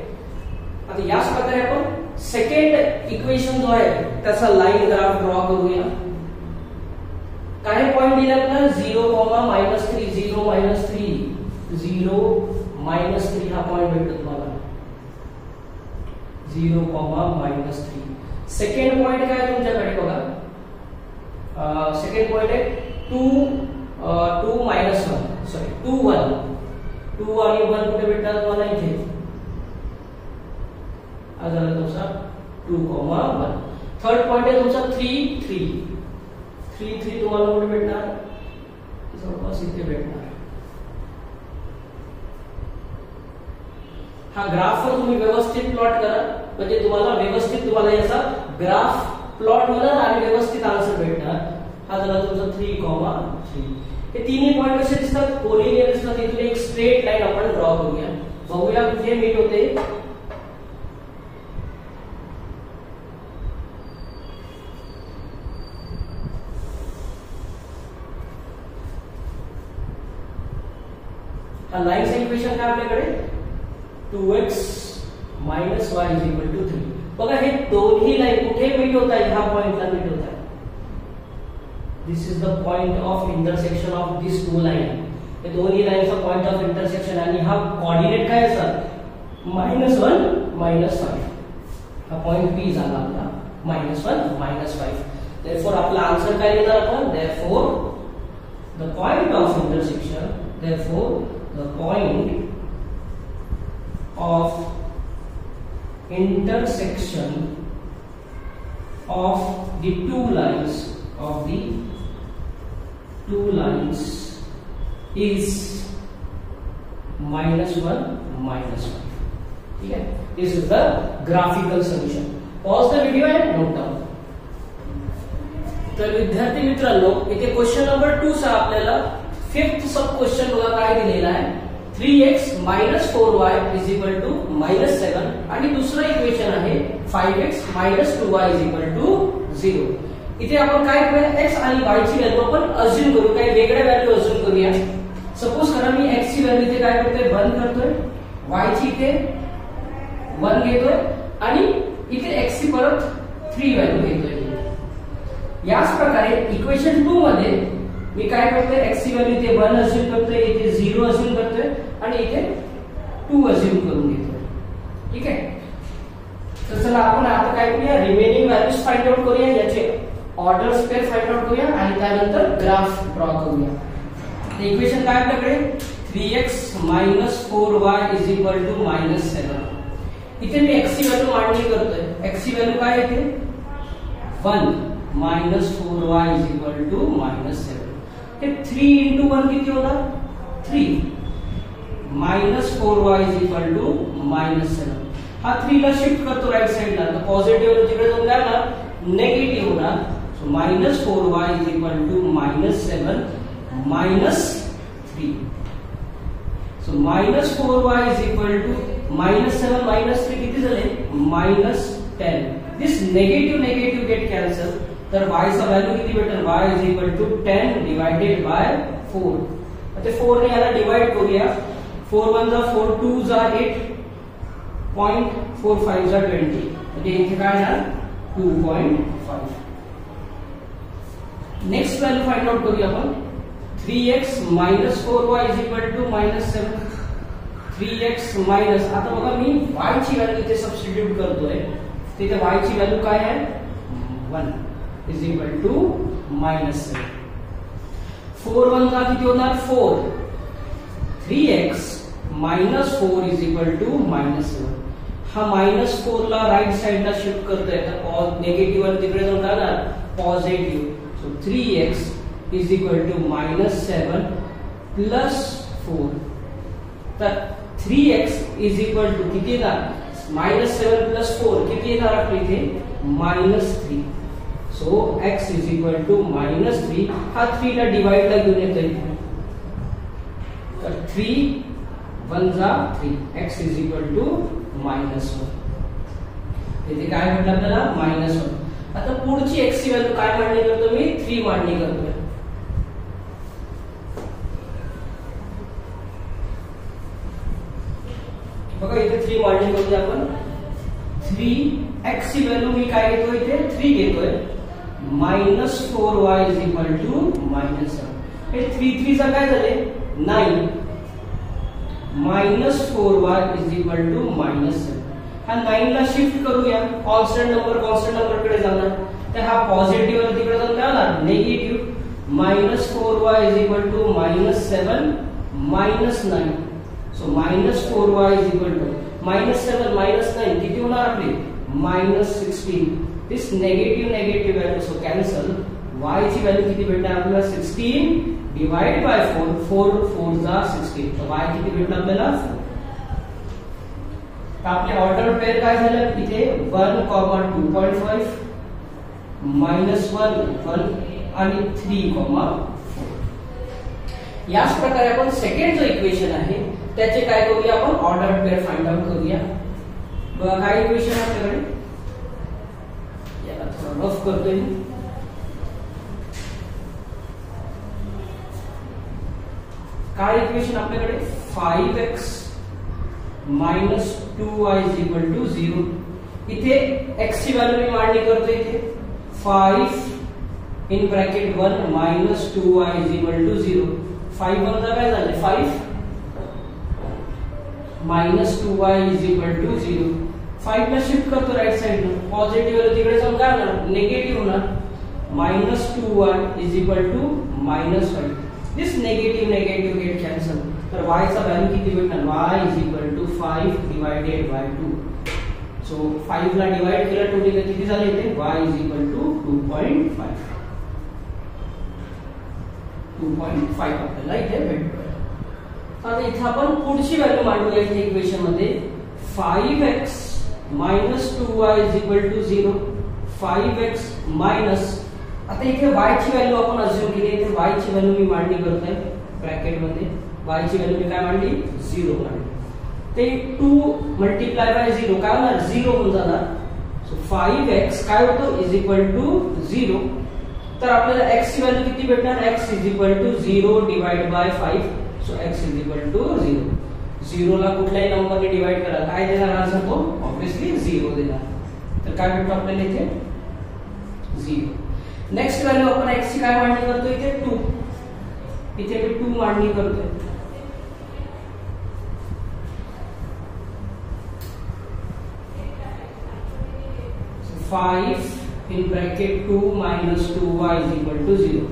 आता याच प्रकारे आपण सेकंड इक्वेशन जो आहे त्याचा लाइन ग्राफ ड्रॉ करूया. काय पॉइंट दिले आपल्याला 0, -3 0 -3 0 -3 हा पॉइंट भेटतो तुम्हाला 0, -3. सेकंड पॉइंट काय तुमच्याकडे बघा सेकंड पॉइंट आहे 2 -1 सॉरी 2 1 2 आणि 1 कुठे भेटतात तुम्हाला इथे हा झाला तुमचा 2, 1. थर्ड पॉइंट आहे तुमचा 3 3 तुम्हाला कुठे भेटणार जवळपास इथे भेटणार. हा ग्राफवर तुम्ही व्यवस्थित प्लॉट करा म्हणजे तुम्हाला व्यवस्थित तुम्हाला याचा ग्राफ प्लॉट होणार आणि व्यवस्थित आन्सर भेटणार. हा झाला तुमचा 3, 3. हे तिन्ही पॉइंट कसे दिसतात कोलिनियर दिसतात. इथून एक स्ट्रेट लाईन आपण ड्रॉ करूया बघूया कुठे मीट होते हा लाईनचं इक्वेशन काय आपल्याकडे 2x minus y is equal to 3. बघा हे दोन्ही लाईन कुठे मीट होत आहेत, ह्या पॉइंटला मीट होत आहे. This is the point of intersection of this two line. हे दोन्ही लाईनचा पॉइंट ऑफ इंटरसेक्शन आणि हा कोऑर्डिनेट काय असतात -1 -5. हा पॉइंट P झाला आपला -1 -5. therefore आपला आन्सर काय लिहिणार आपण, therefore the point of intersection, therefore the point of intersection of the two lines is -1 -5. ठीक है, this is the graphical solution. Pause the video and note down. तर विद्यार्थी मित्रांनो, इथे क्वेश्चन नंबर 2 चा आपल्याला फिफ्थ सब क्वेश्चन बघा काय दिलेला आहे, 3x - 4y = -7 आणि दुसरं इक्वेशन आहे 5x - 2y = 0. इथे आपण काय करूया, x आणि y ची व्हॅल्यू आपण अज्युम करू, काही वेगळ्या व्हॅल्यू अज्युम करूया. सपोज करा मी x ची व्हॅल्यू इथे काय करतोय 1 करतोय, y ची इथे 1 घेतोय आणि इथे x ची परत 3 व्हॅल्यू घेतोय. याच प्रकारे इक्वेशन 2 मध्ये मी काय करतोय, x ची व्हॅल्यू इथे 1 अज्युम करतोय, इथे 0 अज्युम करतोय आणि इथे 2 अज्युम करून घेतोय. ठीक आहे, तर चला आपण आता काय करूया, रिमेनिंग व्हॅल्यूज फाइंड आउट करूया, याचे ऑर्डर स्क्वेअर फाइंड आउट करूया आणि त्यानंतर ग्राफ ड्रॉ करूया. इक्वेशन काय आपल्याकडे 3x - 4y = -7. इथे मी x ची व्हॅल्यू मांडणी करतोय, x ची व्हॅल्यू काय येते 1 - 4y = -7. हे 3 × 1 किती होणार 3 - 4y = -7. हा 3 ला शिफ्ट करतो राइट साइडला, तर पॉझिटिव्ह तिकडे जाऊन काय होणार निगेटिव्ह होणार. So -4y = -7 - 3. सो -4y = -7 - 3 किती झाले -10. दिस नेगेटिव्ह गेट कॅन्सल, तर y चा व्हॅल्यू किती भेटेल, y = 10 डिवाइडेड बाय 4. आता 4 ने याला डिवाइड करूया, 4 1 जा 4, 2 जा 8, 0.45 जा 20, म्हणजे इथे काय येणार 2.5. नेक्स्ट व्हॅल्यू फाइंड आउट करूया आपण, 3x - 4y = -7. 3x माइनस, आता बघा मी y ची व्हॅल्यू इथे सबस्टिट्यूट करतोय, तिथे y ची व्हॅल्यू काय आहे 1 = -7. 4 1 जा किती होणार 4. 3x - 4 = -7. हा -4 ला राइट साइडला शिफ्ट करतोय, तर निगेटिव्ह वर तिकडे जाऊन काय पॉझिटिव्ह. So 3x = -7 + 4. तर 3x = किती येणार -7 + 4 किती येणार आपल्या इथे -3. So x = -3. हा 3 ला डिवाइड ला घेऊन येतोय, तर 3 1 जा 3, x = -1. इथे काय म्हटलं आपल्याला -1. आता पुढची x ची व्हॅल्यू काय मांडणी करतो मी 3 मांडणी करतोय. बघा इथे 3 मांडणी करूया आपण. 3x ची व्हॅल्यू मी काय घेतोय इथे 3 घेतोय, -4y = -7. हे 3 3 चा काय झाले 9, -4y = -7. हा 9 ला शिफ्ट करूया, कॉन्स्टंट नंबर कडे जाणार, तर हा पॉझिटिव्ह वर तिकडे जाऊन काय होणार निगेटिव्ह. -4y = -7 - 9. सो -4y = -7 - 9 किती होणार आपले -16. This negative value so cancel. y ची व्हॅल्यू किती भेटणार आपल्याला 16 डिवाइड बाय 4, 4 4 जा 16, तर y किती भेटणार आपल्याला 4. तर आपले ऑर्डर पेअर काय झालं इथे 1, 2.5 -1 1 आणि 3, 4. याच प्रकारे आपण सेकंड जो इक्वेशन आहे त्याचे काय करूया आपण ऑर्डर पेअर फाइंड आउट करूया. बघा काय इक्वेशन आपल्याकडे, याला थोडं रफ करतोय. काय इक्वेशन आपल्याकडे 5x minus 2y is equal to 0. इथे x ची व्हॅल्यू मी मांडणी करतो. इथे 5 in bracket 1 minus 2y is equal to 0. 5 वजा काय झाले 5 minus 2y is equal to 0. 5 ला शिफ्ट करतो राइट साइड ला. पॉझिटिव्ह व्हॅल्यू तिकडे जाऊन काय होणार निगेटिव्ह होणार. Minus 2y is equal to minus 5. This negative negative get cancel. तर y चा व्हॅल्यू किती भेटणार y is equal to 5 divided by 2. So 5 ला डिवाइड केला 2 ने किती झाले इथे y इज इक्वल टू 2.5. 2.5 आपल्याला इथे भेटतोय. आता इथे आपण पुढची व्हॅल्यू मांडूया इथे इक्वेशन मध्ये. 5x minus 2y is equal to 0. 5x minus, आता इथे y ची व्हॅल्यू आपण अज्युम केली. इथे y ची व्हॅल्यू मी मांडणी करतोय ब्रॅकेट मध्ये. y ची व्हॅल्यू मी काय मांडली 0 मांडली. ते 2 मल्टिप्लाय बाय 0 काय होणार 0 होऊन जाणार. सो 5x काय होतो इज इक्वल टू 0. तर आपल्याला x ची व्हॅल्यू किती भेटणार x is equal to 0 divide by 5. So x is equal to 0. 0 ला कुठल्याही नंबरने डिवाइड करा काय देणार आन्सर तो ऑब्वियसली 0 देणार. तर काय भेटतो आपल्याला इथे 0. नेक्स्ट व्हॅल्यू आपण x ची काय मांडणी करतो इथे 2. इथे मी 2 मांडणी करतोय. So 5 in bracket 2 minus 2y is equal to 0.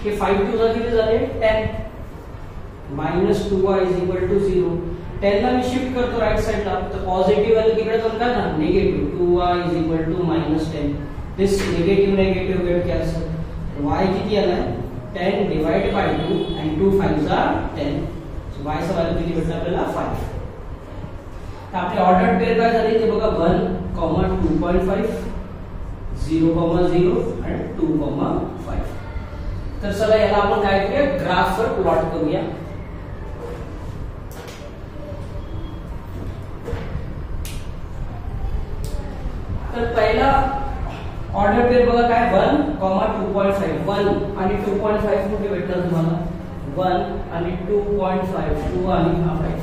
हे 5 2 जा किती झाले 10 minus 2y is equal to 0. 10 ला मी शिफ्ट करतो राइट साइड ला. तर पॉझिटिव्ह व्हॅल्यू तिकडे जाऊन काय ना negative. 2y is equal to minus 10. This negative negative get cancel. y किती आलाय 10 divide by 2 and 2 5s are 10. So y चा व्हॅल्यू किती भेटला आपल्याला 5. तर आपली ऑर्डर पेअर काय झाली ते बघा 1, 2.5, 0, 0 आणि 2, 5. तर चला याला आपण काय करूया ग्राफवर प्लॉट करूया. तर पहिला ऑर्डर पेअर बघा काय 1, 2.5. 1 आणि 2.5 कुठे भेटतात तुम्हाला 1 आणि 2.5 2 आणि 5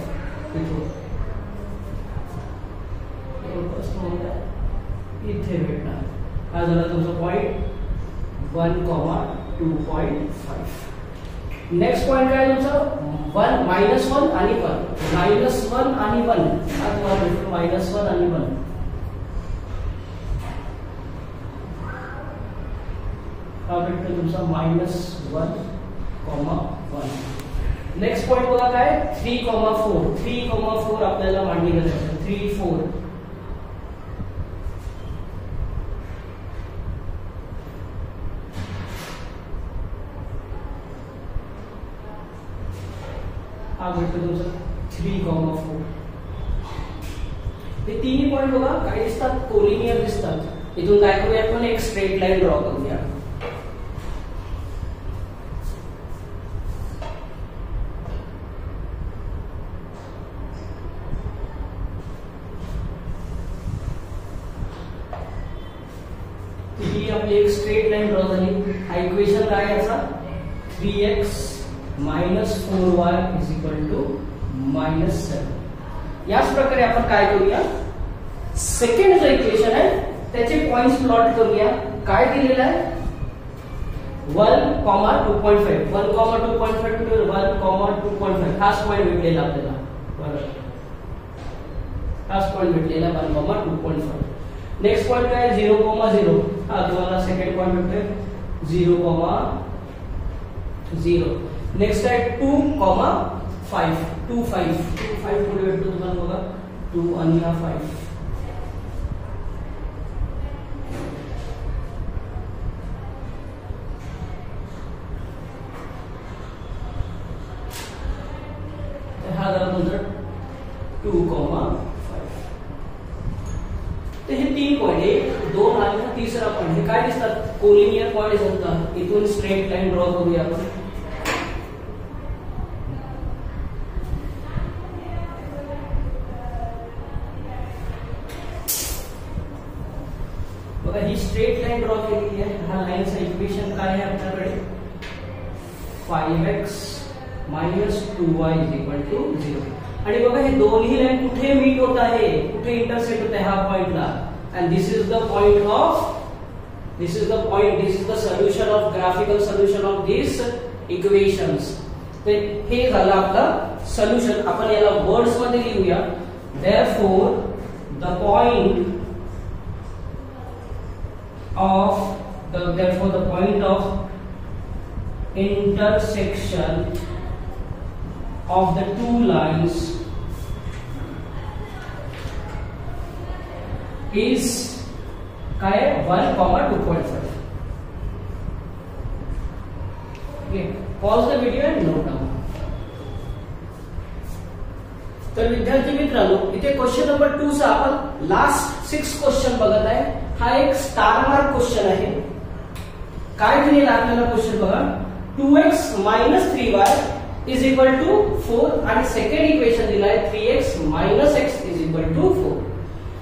इथे भेटणार. काय झालं तुमचं पॉइंट 1, 2.5. नेक्स्ट पॉइंट काय तुमचं 1 -1 आणि 1. -1 आणि 1 हा तुम्हाला भेटतो -1 आणि 1. हा भेटतो तुमचा -1, 1. नेक्स्ट पॉइंट बघा काय 3, 4. 3, 4 आपल्याला मांडणी करायचं 3, 4. हा भेटतो तुमचा 3, 4. हे तिन्ही पॉइंट बघा काय दिसतात कोलिनियर दिसतात. इथून काय करूया आपण एक स्ट्रेट लाईन ड्रॉ करूया. ही आपली एक स्ट्रेट लाईन ड्रॉ झाली. हा इक्वेशन काय याचा 3x minus 4y is equal to -7. याच प्रकारे आपण काय करूया सेकंड जो इक्वेशन आहे त्याचे पॉइंट्स प्लॉट करूया. काय दिलेलं आहे 1, 2.5. 1, 2.5 टू 1, 2.5 हाच पॉइंट भेटलेला आपल्याला. बरोबर हाच पॉइंट भेटलेला 1, 2.5. नेक्स्ट पॉइंट काय 0, 0. हा तुम्हाला सेकंड पॉइंट भेटतोय 0, 0. नेक्स्ट आहे 2, 5. 2, 5. 2, 5 कुठे भेटतो तुम्हाला बघा 2 आणि 5. हा झाला तुमचा 2, 5. तर हे 3 पॉइंट 1, 2 आणि तिसरा पॉइंट हे काय दिसतात कोलिनियर पॉइंट असतात. इथून स्ट्रेट लाईन ड्रॉ करूया आपण. बघा ही स्ट्रेट लाईन ड्रॉ केलेली आहे. हा लाईनचा इक्वेशन काय आहे आपल्याकडे 5x -2y = 0. आणि बघा हे दोन्ही लाईन कुठे मीट होत आहे, कुठे इंटरसेक्ट होत आहे, हा पॉइंटला. And this is the point of this is the solution of graphical solution of these equations. तर हे झालं आपलं सोल्युशन. आपण याला वर्ड्स मध्ये लिहूया. therefore the point of intersection of the two lines is काय 1,2.5. Okay, pause the video and note down. तर विद्यार्थी मित्रांनो, इथे क्वेश्चन नंबर 2 चा आपण लास्ट 6 क्वेश्चन बघत आहे. हा एक स्टार मार्क क्वेश्चन आहे. काय दिलेला आपल्याला क्वेश्चन बघा. 2x - 3y = 4 आणि सेकंड इक्वेशन दिलाय 3x - x = 4.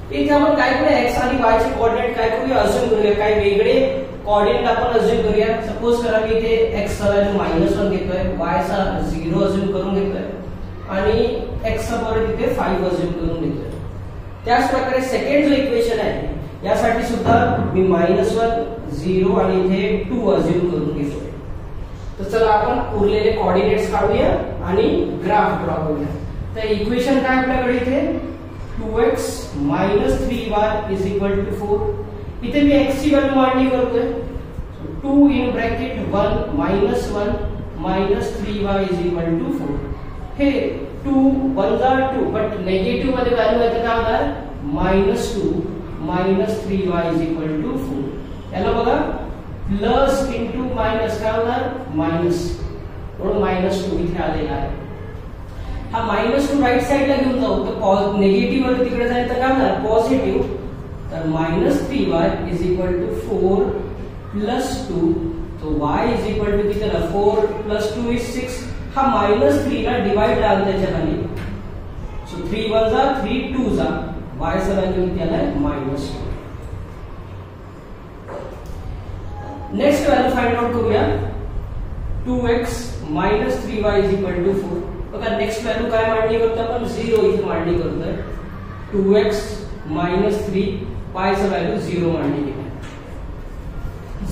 इथे आपण काय करूया, x आणि y चे कोऑर्डिनेट काय करूया, अज्युम करूया. काय वेगळे कोऑर्डिनेट आपण अज्युम करूया. सपोज करा मी इथे x चा व्हॅल्यू -1 घेतोय, y चा 0 अज्युम करून घेतोय आणि x चा परत इथे 5 अज्युम करून घेतोय. त्याच प्रकारे सेकंड जो इक्वेशन आहे यासाठी सुद्धा मी -1 0 आणि इथे 2 अज्युम करून घेतोय. तर चला आपण उरलेले कोऑर्डिनेट्स काढूया आणि ग्राफ ड्रॉ करूया. तर इक्वेशन काय आपल्याकडे इथे 2x - 3y = 4. इथे मी x ची व्हॅल्यू मांडणी करतोय. 2 इन ब्रॅकेट 1 - 1 - 3y = 4. हे 2 1 जा 2, बट नेगेटिव्ह मध्ये व्हॅल्यू येते काय होणार, -2 - 3y = 4. याला बघा प्लस इंटू मायनस काय होणार, मायनस, म्हणून -2 इथे आलेला आहे. हा -2 राईट साइडला घेऊन जाऊ तर निगेटिव्ह वर तिकडे जाईल तर काय होणार, पॉझिटिव्ह. तर -3y = 4 + 2, तो y किती ना 4 + 2 is 6. हा -3 ला डिवाइड लागला त्याच्या खाली. सो 3 1 जा 3 2 जा, y चा व्हॅल्यू किती आलाय -2. नेक्स्ट व्हॅल्यू फाइंड आउट करूया. 2x - 3y = 4. बघा नेक्स्ट व्हॅल्यू काय मांडणी करतो आपण, 0 इथे मांडणी करतोय. 2x - 3 y चा व्हॅल्यू 0 मांडणी केली.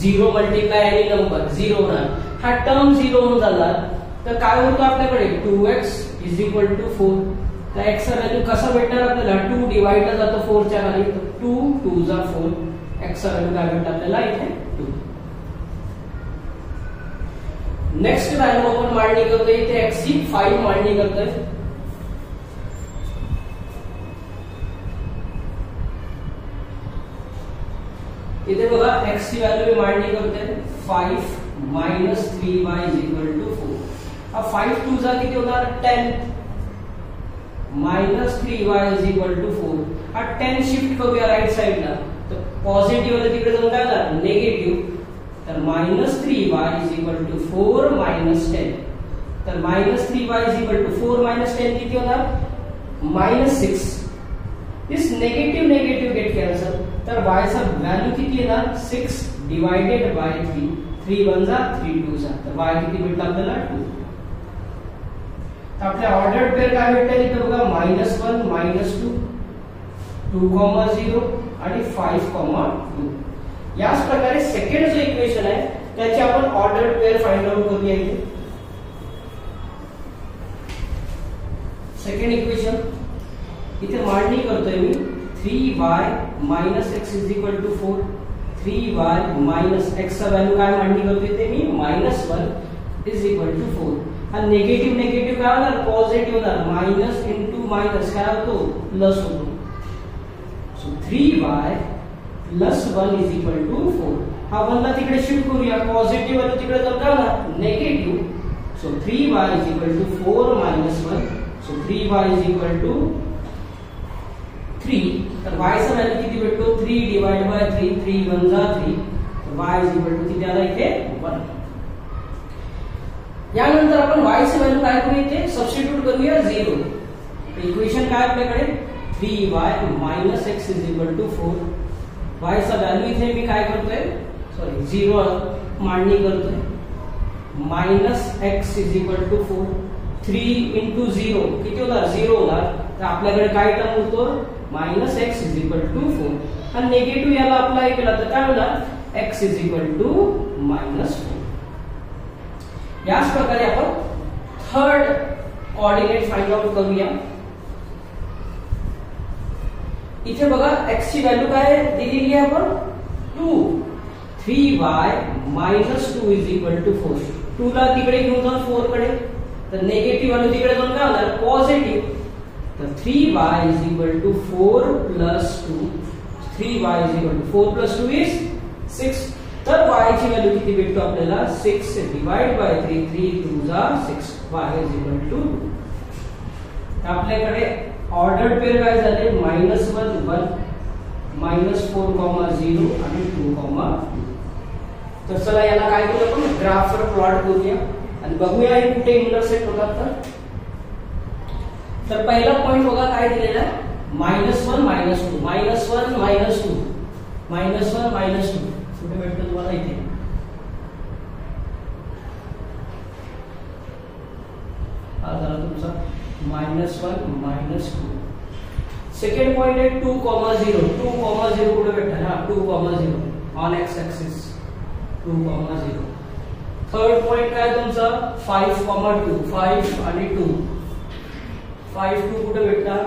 0 मल्टिप्लाय एनी नंबर 0 होणार. हा टर्म 0 होऊन झाला तर काय होतं आपल्याकडे 2x = 4. तर x चा व्हॅल्यू कसा भेटणार आपल्याला, 2 डिवाइड ला जातो 4 च्या खाली, 2 2 जा 4. x चा व्हॅल्यू काय भेटतं आपल्याला इथे 2. नेक्स्ट व्हॅल्यू आपण मांडणी करतोय इथे x ची 5 मांडणी करतोय. इथे बघा x ची व्हॅल्यू मांडणी करतोय 5 - 3y = 4. हा 5 2 जा किती होणार 10 - 3y = 4. हा 10 शिफ्ट करूया राईट साइडला, तर पॉझिटिव्ह ला तिकडे जाऊन काय होणार निगेटिव्ह. तर -3y = 4 - 10. तर -3y = 4 - 10 किती होणार -6. दिस नेगेटिव्ह गेट कॅन्सल. तर y चा व्हॅल्यू किती येणार 6 डिवाइडेड बाय 3. 3 1 जा 3 2 जा, तर y किती भेटला आपल्याला 2. तर आपल्या ऑर्डर्ड पेअर काय भेटते इथे बघा -1 -2 2, 0 आणि 5, 2. याच प्रकारे सेकंड जो इक्वेशन आहे त्याची आपण ऑर्डर्ड पेअर फाइंड आउट करूया. इथे सेकंड इक्वेशन इथे मांडणी करतोय मी 3y - x = 4. 3y - x चा व्हॅल्यू काय मांडणी करतोय ते मी -1 = 4. हा निगेटिव्ह काय होणार पॉझिटिव्ह होणार, मायनस इंटू मायनस काय होतो प्लस होतो. So 3y + 1 = 4. हा 1 ला तिकडे शिफ्ट करूया, पॉझिटिव्ह व्हॅल्यू तिकडे जाऊन काय होणार negative. So 3y = 4 - 1. So 3y = 3. तर y चा व्हॅल्यू किती भेटतो 3 डिवाइड बाय 3. 3 1 जा 3. तर y = किती आला इथे 1. यानंतर आपण y चे व्हॅल्यू काय करू इथे सबस्टिट्यूट करूया 0. इक्वेशन काय आपल्याकडे 3y - x = 4. y चा व्हॅल्यू इथे मी काय करतोय 0 मांडणी करतोय. -x = 4 3 into 0 किती होणार 0 होणार. तर आपल्याकडे काय टर्म होतो minus x is equal to 4 आणि निगेटिव्ह याला अप्लाय केला तर काय होणार x is equal to minus 4. याच प्रकारे आपण थर्ड कोऑर्डिनेट फाइंड आउट करूया. इथे बघा x ची व्हॅल्यू काय दिलेली आहे आपण 2. 3y minus 2 is equal to 4. 2 ला तिकडे घेऊन जाऊन 4 कडे तर निगेटिव्ह व्हॅल्यू तिकडे जाऊन काय होणार पॉझिटिव्ह. तर 3y is equal to 4 plus 2. 3y is equal to 4 plus 2 is 6. तर y ची व्हॅल्यू किती भेटतो आपल्याला 6 डिवाइड बाय 3. 3 2 जा 6. y is equal to 2. आपल्याकडे ऑर्डर्ड पेयर काय झाले -1 1 -4, 0 आणि 2, 2. तर चला याला काय करू आपण ग्राफवर प्लॉट करूया आणि बघूया हे कुठे इंटरसेक्ट होतात. तर पहिला पॉइंट बघा काय दिलेला आहे -1 -2 -1 -2 -1 -2 कुठे भेटतो तुम्हाला इथे हा झाला तुमचा -1 -2. सेकंड पॉइंट आहे 2, 0 कुठे भेटणार हा 2, 0 on x axis 2, 0. Third point काय तुमचा 5, 2 5 आणि 2 5, 2 कुठे भेटणार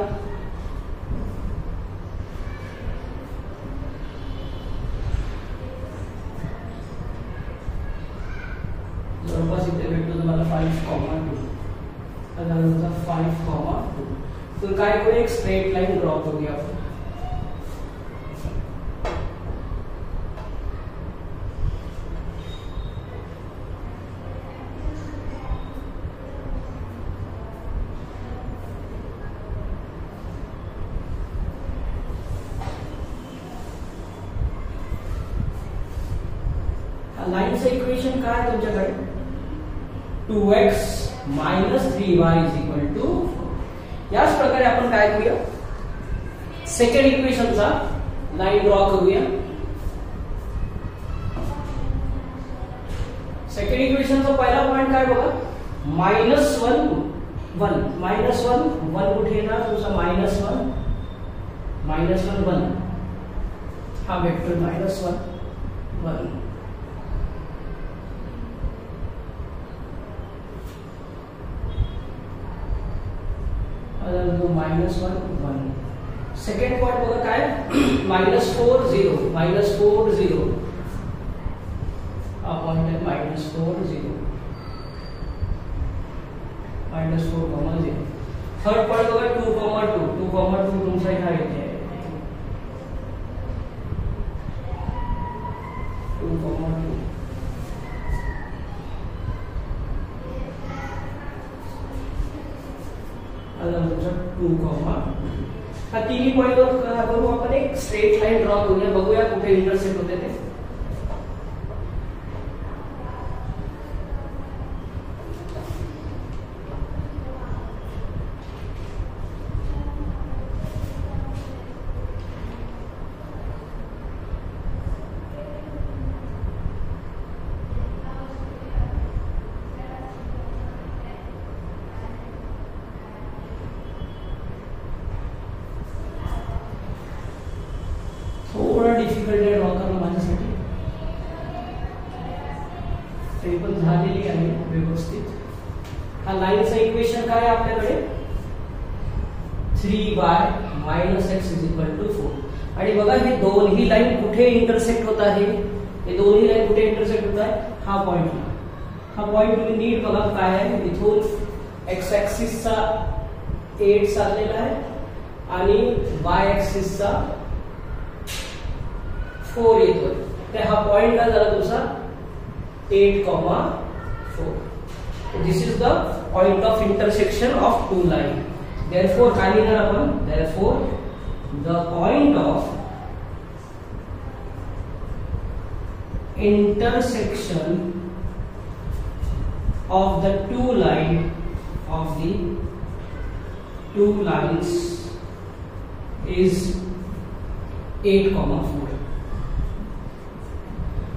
जवळपास इथे भेटतो तुम्हाला 5, 2 त्यानंतर 5, 2. तर काय करू एक स्ट्रेट लाईन ड्रॉ करूया आपण. लाईनचं इक्वेशन काय आहे तुमच्याकडे 2x minus 3y is equal to 4. याच प्रकारे आपण काय करूया सेकंड इक्वेशनचा लाईन ड्रॉ करूया. सेकंड इक्वेशनचा पहिला पॉइंट काय बघा -1 1 कुठे येणार तुमचा -1 1 हा वेक्टर -1 1 -1 1. सेकंड पॉइंट बघा काय -4 0 हा पॉइंट आहे -4 0 -4, 0. थर्ड पॉइंट बघा 2, 2 तुमचा ह्या इथे आहे 2, 2. हा तिन्ही पॉइंटवर करू आपण एक स्ट्रेट लाईन ड्रॉ करूया बघूया कुठे इंटरसेक्ट होते ते. थोडा डिफिकल्ट आहे ड्रॉ करणं माझ्यासाठी ते पण झालेली आहे व्यवस्थित. हा लाईनचं इक्वेशन काय आहे आपल्याकडे 3y minus x is equal to 4. आणि बघा हे दोन्ही लाईन कुठे इंटरसेक्ट होत आहे हे दोन्ही लाईन कुठे इंटरसेक्ट होत आहे हा पॉइंट तुम्ही नीट बघा काय आहे. इथून x ऍक्सिसचा 8 चाललेला आहे आणि y ऍक्सिसचा 4 येतो. तर हा पॉइंट काय झाला तुमचा 8, 4. This is the point of intersection of two lines. Therefore, काय लिहिणार आपण therefore the point of intersection of the two lines is 8, 4.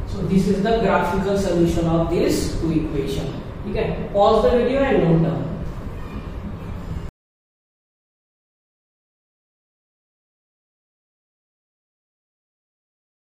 So this is the graphical solution of these two equations. ठीक है, pause the video and note down.